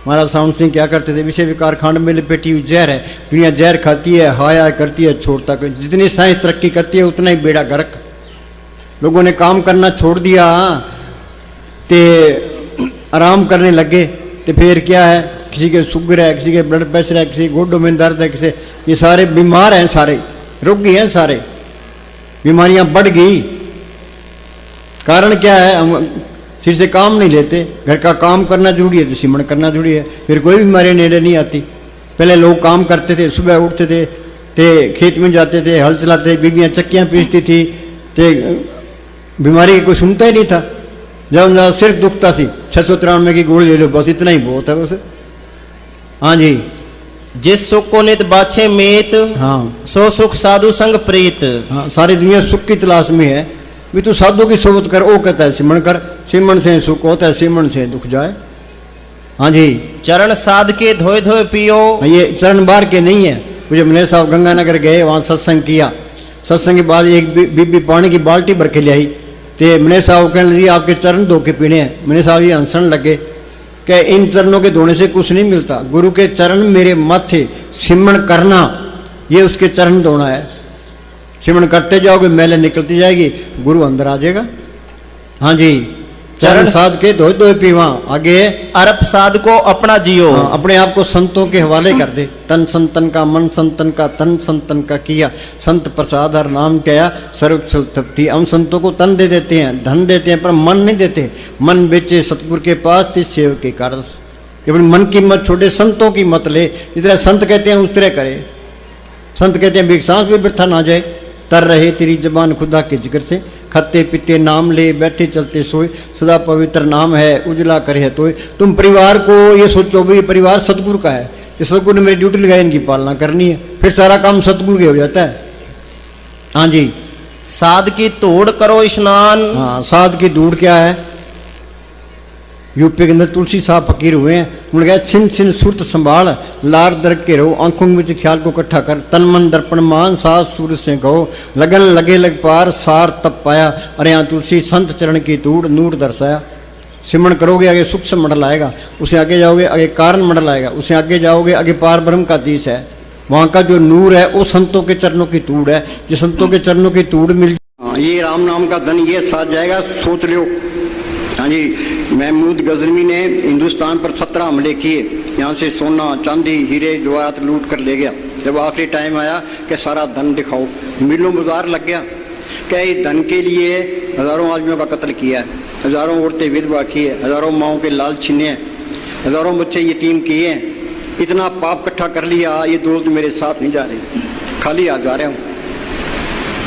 महाराज साउंड सिंह क्या करते थे, विषय विकार खांड में लपेटी हुई जहर है, दुनिया जहर खाती है, हाया करती है, छोड़ता कोई। जितनी साइंस तरक्की करती है उतना ही बेड़ा गर्क। लोगों ने काम करना छोड़ दिया ते आराम करने लगे, तो फिर क्या है, किसी के शुगर है, किसी के ब्लड प्रेशर है, किसी गोड्डों में दर्द है, किसी, ये सारे बीमार हैं, सारे रोगी हैं, सारे बीमारियां बढ़ गई। कारण क्या है, हम सिर से काम नहीं लेते। घर का काम करना जरूरी है तो सिमरण करना जरूरी है, फिर कोई बीमारी नेड़े नहीं आती। पहले लोग काम करते थे, सुबह उठते थे, खेत में जाते थे, हल चलाते, बीबियाँ चक्कियाँ पीसती थी, ते बीमारी की कोई सुनता ही नहीं था। जब ज़्यादा सिर दुखता थी 693 की गोली ले लो, बस इतना ही बहुत है उसे। हाँ जी, जिस सुख को नित बाछे मीत, हाँ सो सुख साधु संग प्रीत। हाँ, सारी दुनिया सुख की तलाश में है, भी तू साधु की सोबत कर। वो कहता है सिमरण कर, सिमरण से सुख होता है, सिमरण से दुख जाए। हाँ जी, चरण साध के धोए धोए पियो। ये चरण बार के नहीं है। मुझे मनेर साहब गंगानगर गए, वहाँ सत्संग किया। सत्संग के बाद एक बीबी पानी की बाल्टी भर के ले आई, तो मनेर साहब कहने लगी आपके चरण धो के पीने हैं। मनेर साहब ये हंसने लगे कि इन चरणों के धोने से कुछ नहीं मिलता, गुरु के चरण मेरे माथे, सिमरण करना ये उसके चरण धोना है। सिमरण करते जाओगे मैले निकलती जाएगी, गुरु अंदर आ जाएगा। हाँ जी, चरण साध के धोए धोए पीवा। आगे अरप साध को अपना जियो। हाँ, अपने आप को संतों के हवाले कर दे। तन संतन का, मन संतन का, तन संतन का किया, संत प्रसाद हर नाम क्या, सर्व तृप्ति। हम संतों को तन दे देते हैं, धन देते हैं, पर मन नहीं देते। मन बेचे सतगुरु के पास, तिस सेव के कारण। अपने मन की मत छोड़े, संतों की मत ले। जिस तरह संत कहते हैं उस तरह करे। संत कहते हैं एक सांस भी व्यर्थ ना जाए, तर रहे तेरी जबान खुदा के जिक्र से, खाते पीते नाम ले, बैठे चलते सोए, सदा पवित्र नाम है, उजला करे है तोय। तुम परिवार को ये सोचो भी परिवार सतगुरु का है, तो सतगुरु ने मेरी ड्यूटी लगाई, इनकी पालना करनी है, फिर सारा काम सतगुरु के हो जाता है। हाँ जी, साध की धूड़ करो स्नान। हाँ, साध की धूड़ क्या है, यूपी के अंदर तुलसी साहब फकीर हुए हैं। उन्होंने कहा छिन छिन सुरत संभाल, लार दरक के रहो, आंखों में ख्याल को इकट्ठा कर, तन मन दर्पण मान, सास सूर्य से गहो, लगन लगे लग पार, सार तप पाया। अरे यहाँ तुलसी संत चरण की धूड़ नूर दर्शाया। सिमरण करोगे आगे सूक्ष्म मंडल आएगा, उसे आगे जाओगे आगे कारण मंडल आएगा, उसे आगे जाओगे आगे पार ब्रह्म का देश है। वहाँ का जो नूर है वो संतों के चरणों की धूड़ है। जो संतों के चरणों की धूड़ मिल, ये राम नाम का धन ये साथ जाएगा, सोच लो। हाँ जी, महमूद गजनवी ने हिंदुस्तान पर 17 हमले किए, यहाँ से सोना चांदी हीरे जवाहरात लूट कर ले गया। जब आखिरी टाइम आया कि सारा धन दिखाओ, मिलों बाजार लग गया। क्या इस धन के लिए हजारों आदमियों का कत्ल किया है, हजारों औरतें विधवा की है, हजारों माओं के लाल छीने हैं, हजारों बच्चे यतीम किए हैं। इतना पाप इकट्ठा कर लिया, ये दौलत मेरे साथ नहीं जा रही, खाली हाथ जा रहे हूँ।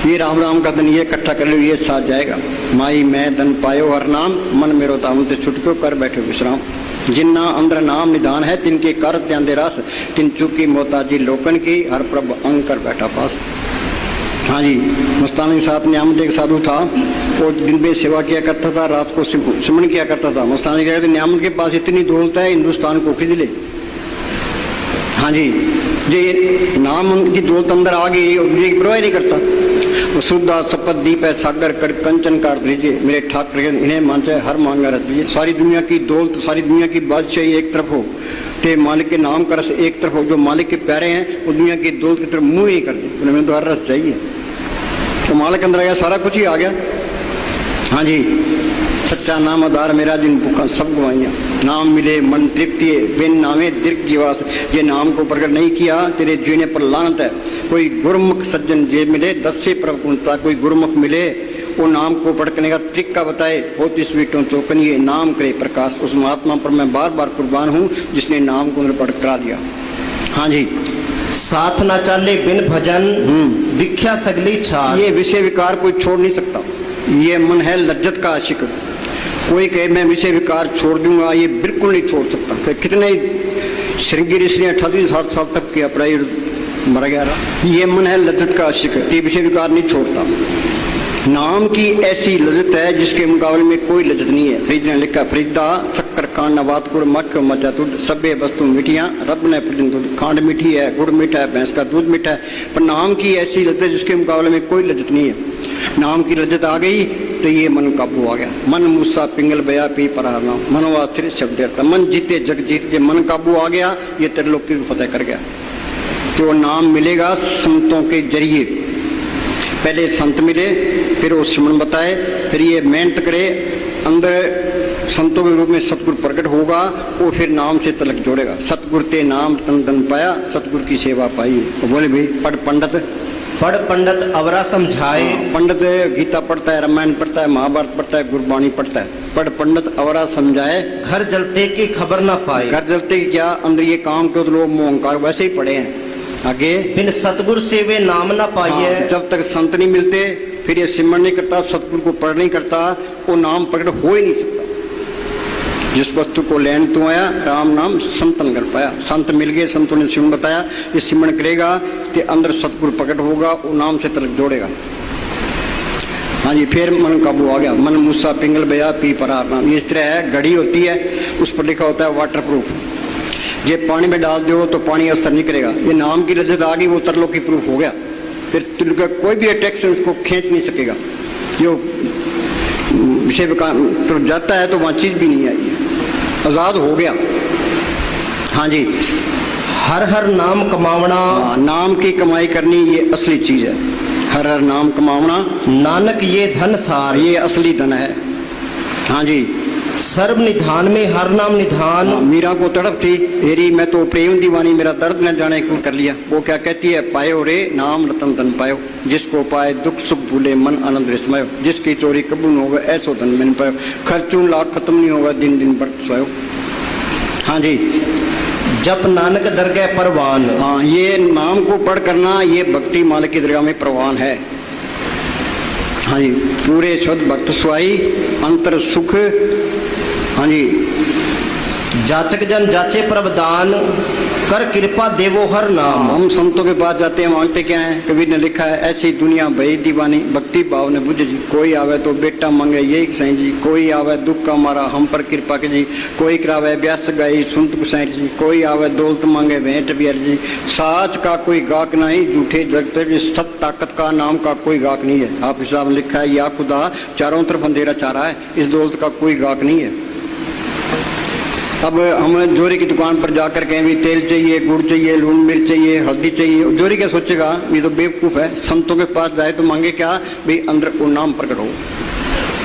ये राम राम का धन ये इकट्ठा कर लो, ये साथ जाएगा। माई मैं धन पायो हर नाम, मन मेरो ताम ते छुटक्यो कर बैठो विश्राम। जिन्ना अंदर नाम निधान है, तिनके कर त्यान दे रस, तिन चुकी मोहताजी लोकन की, हर प्रभ अंग कर बैठा पास। हाँ जी, मुस्तानी के साथ न्यामद एक साधु था, वो दिन में सेवा किया करता था, रात को सिमरण किया करता था। मुस्तानी कहते न्यामद के पास इतनी दौलत है, हिंदुस्तान को खरीद ले। हाँ जी, जे नाम की दौलत अंदर आ गई और मुझे परवाह नहीं करता। शुद्धा शपथ दीप है सागर कर कंचन काट दीजिए, मेरे ठाकुर इन्हें मानचा हर मांगा रख दीजिए। सारी दुनिया की दौलत, सारी दुनिया की बादशाही एक तरफ हो, ते मालिक के नाम का रस एक तरफ हो। जो मालिक के प्यारे हैं वो दुनिया की दौलत की तरफ मुँह ही नहीं करते, उन्हें तो हर रस चाहिए। तो मालिक अंदर आ गया, सारा कुछ ही आ गया। हाँ जी, सच्चा नाम आधार मेरा जिन भूखा सब गवाइयाँ। नाम मिले मन तृप्ति बिन नामे दीर्घ जीवास। ये नाम को प्रकट नहीं किया तेरे जीने पर लानत है। कोई गुरुमुख सज्जन जे मिले 10 से प्रभुता। कोई गुरुमुख मिले वो नाम को पढ़ने का तरीका बताए। होती स्वीटों चौकनिए नाम करे प्रकाश। उस महात्मा पर मैं बार बार कुर्बान हूँ जिसने नाम को पढ़ करा दिया। हाँ जी, साथ न चाले बिन भजन विख्या सगली छाल। ये विषय विकार कोई छोड़ नहीं सकता। ये मन है लज्जत का आशिक। कोई कहे मैं विषय विकार छोड़ दूंगा, ये बिल्कुल नहीं छोड़ सकता। कि कितने श्रृंगी ऋषि ने 88 साल तक किया पढ़ाई, मर गया रहा। ये मन है लज्जत का आशिक, ये विषय विकार नहीं छोड़ता। नाम की ऐसी लज्जत है जिसके मुकाबले में कोई लज्जत नहीं है। फरीद ने लिखा, फरीदा शक्कर खांड नबात गुड़ मक्ख मजा दूध सभ्य वस्तु मीठियाँ रब ने पूजन दूध। खांड मीठी है, गुड़ मीठा है, भैंस का दूध मीठा है, पर नाम की ऐसी लज्जत जिसके मुकाबले में कोई लज्जत नहीं है। नाम की लज्जत आ गई तो ये मन काबू आ गया। मन मूसा पिंगल बया पी पराना मनवा स्थिर शब्द। मन जीते जग जीत के मन काबू आ गया, ये त्रिलोकी को फतेह कर गया। तो नाम मिलेगा संतों के जरिए। पहले संत मिले, फिर वो सिमरन बताए, फिर ये मेहनत करे, अंदर संतों के रूप में सतगुरु प्रकट होगा, वो फिर नाम से तलक जोड़ेगा। सतगुरु ते नाम तन धन पाया, सतगुरु की सेवा पाई। तो बोले भाई पढ़ पंडित अवरा समझाए। पंडित गीता पढ़ता है, रामायण पढ़ता है, महाभारत पढ़ता है, गुरबाणी पढ़ता है। पढ़ पंडित अवरा समझाए, घर जलते की खबर ना पाए। घर जलते की क्या, अंदर ये काम क्रोध लोभ मोह अहंकार वैसे ही पड़े हैं। आगे बिन सतगुरु से वे नाम ना पाइए। जब तक संत नहीं मिलते, फिर ये सिमरन नहीं करता, सतगुरु को पढ़ नहीं करता, वो नाम प्रकट हो ही नहीं सकता। जिस वस्तु को लेन तो आया, राम नाम संतन कर पाया। संत मिल गए, संतों ने सिमरन बताया, ये सिमरन करेगा तो अंदर सतगुरु प्रकट होगा, वो नाम से तलक जोड़ेगा। हाँ जी, फिर मन काबू आ गया। मन मूसा पिंगल बया पी परार नाम। ये इस तरह है, घड़ी होती है, उस पर लिखा होता है वाटर प्रूफ। ये पानी में डाल दो तो पानी असर नहीं करेगा। ये नाम की लज्जत आ गई, वो तरलोकी प्रूफ हो गया। फिर कोई भी अटैक्शन उसको खींच नहीं सकेगा। जो विषय तो जाता है तो वहाँ चीज भी नहीं आई, आजाद हो गया। हाँ जी, हर हर नाम कमावना। नाम की कमाई करनी ये असली चीज है। हर हर नाम कमावना, नानक ये धन सार। ये असली धन है। हाँ जी, सर्व निधान में हर नाम निधान। मीरा को तड़प थी, हेरी मैं तो प्रेम दीवानी, मेरा दर्द न जाने क्यों कर लिया। वो क्या कहती है, पायो रे नाम रतन धन पायो, जिसको पाए दुख सुख भूले मन आनंद विस्मयो, जिसकी चोरी कबूल होगा ऐसो धन मैंने पायो, खर्चूं लाख खत्म नहीं होगा दिन दिन बढ़ सोयो। हाँ जी, जप नानक दरगाह परवान। हाँ, ये नाम को पढ़ करना ये भक्ति मालिक की दरगाह में परवान है। हाँ जी, पूरे शुद्ध भक्त सुहाई अंतर सुख। हाँ जी, जाचक जन जाचे प्रभदान, कर कृपा देवो हर नाम। हम संतों के पास जाते हैं, मांगते क्या है। कबीर ने लिखा है, ऐसी दुनिया भई दीवानी, भक्ति भाव ने बुझ जी। कोई आवे तो बेटा मांगे यही साईं जी, कोई आवे दुख का मारा हम पर कृपा के जी, कोई करावे ब्यास गाई सुनत गुसाई जी, कोई आवे दौलत मांगे भेंट बियर जी। साच का कोई गाक नहीं, झूठे जगत जी, सत ताकत का नाम का कोई गाक नहीं है। हाफिज साहब ने लिखा है, या खुदा चारों तरफ अंधेरा चारा है, इस दौलत का कोई गाक नहीं है। अब हम जोरी की दुकान पर जाकर कहें भी तेल चाहिए, गुड़ चाहिए, लून मिर्च चाहिए, हल्दी चाहिए, जोरी क्या सोचेगा, ये तो बेवकूफ़ है। संतों के पास जाए तो मांगे क्या, भाई अंदर वो नाम प्रकट हो।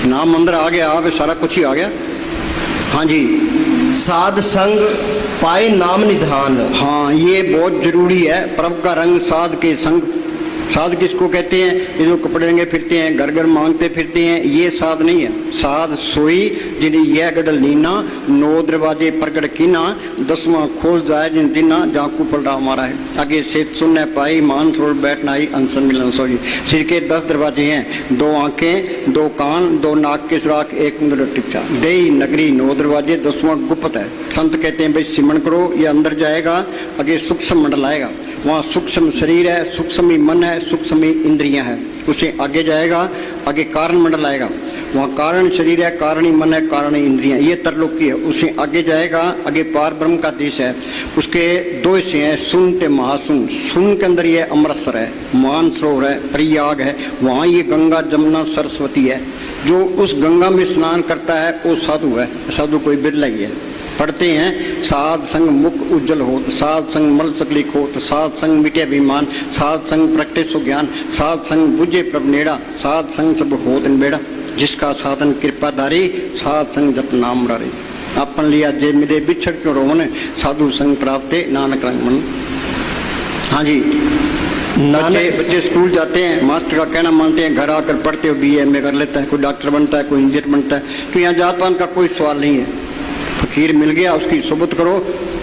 नाम अंदर आ गया, भाई सारा कुछ ही आ गया। हाँ जी, साध संग पाए नाम निधान। हाँ, ये बहुत जरूरी है। प्रभु का रंग साध के संग। साध किसको कहते हैं, ये जो कपड़े रंगे फिरते हैं, घर घर मांगते फिरते हैं, ये साध नहीं है। साध सोई जिन्हें यह गडल नीना, 9 दरवाजे प्रगट कीना, 10वां खोल जाए जिन दिना, जहाँ कुपलड़ा हमारा है। आगे से सुनने पाई मान छोड़ बैठना ही अनसन मिलन सोई। सिर के 10 दरवाजे हैं, 2 आंखें, 2 कान, 2 नाक के सुराख, 1 मुंह टिप्चा। देई नगरी 9 दरवाजे, 10वां गुप्त है। संत कहते हैं भाई सिमरन करो, ये अंदर जाएगा, आगे सूक्ष्म मंडल आएगा, वहाँ सूक्ष्म शरीर है, सूक्ष्म मन है, सूक्ष्म इंद्रियां है। उसे आगे जाएगा, आगे कारण मंडल आएगा, वहाँ कारण शरीर है, कारणी मन है, कारणी इंद्रियां, ये तरलोकी है। उसे आगे जाएगा, आगे पार ब्रह्म का देश है। उसके 2 हिस्से हैं, सुनते महासुन। सुन के अंदर ये अमृतसर है, मानसरोवर है, प्रयाग है, वहाँ ये गंगा जमुना सरस्वती है। जो उस गंगा में स्नान करता है वो साधु है। साधु कोई बिरला ही है। पढ़ते हैं, साध संग मुख उज्जवल होत, साध संग मल सकली खोत, साध संग मिटे अभिमान, साध संग प्रगटे सुज्ञान, साध संग बुझे प्रभ नेड़ा, साध संग सब होत बेड़ा, जिसका साधन कृपाधारी, साध संग जप नाम रारे। अपन लिया जे मिले बिछड़ क्यों रोवन, साधु संग प्राप्त नानक रंग मन। हाँ जी, बच्चे स्कूल जाते हैं, मास्टर का कहना मानते हैं, घर आकर पढ़ते हो, BA कर लेता है, कोई डॉक्टर बनता है, कोई इंजीनियर बनता है। तो यहाँ जात पात का कोई सवाल नहीं है। फकीर मिल गया, उसकी सोबत करो,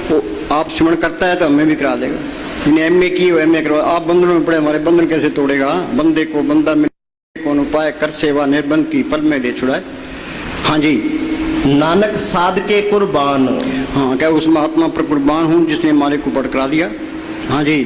वो आप सिमरण करता है तो हमें भी करा देगा। जिन्हें MA की हो MA करो। आप बंधनों में पड़े, हमारे बंधन कैसे तोड़ेगा? बंदे को बंदा मिले कौन उपाय, कर सेवा निर्बंध की पल में ले छुड़ाए। हाँ जी, नानक साध के कुर्बान। हाँ, क्या उस महात्मा पर कुर्बान हूँ जिसने मालिक को पटकरा दिया। हाँ जी,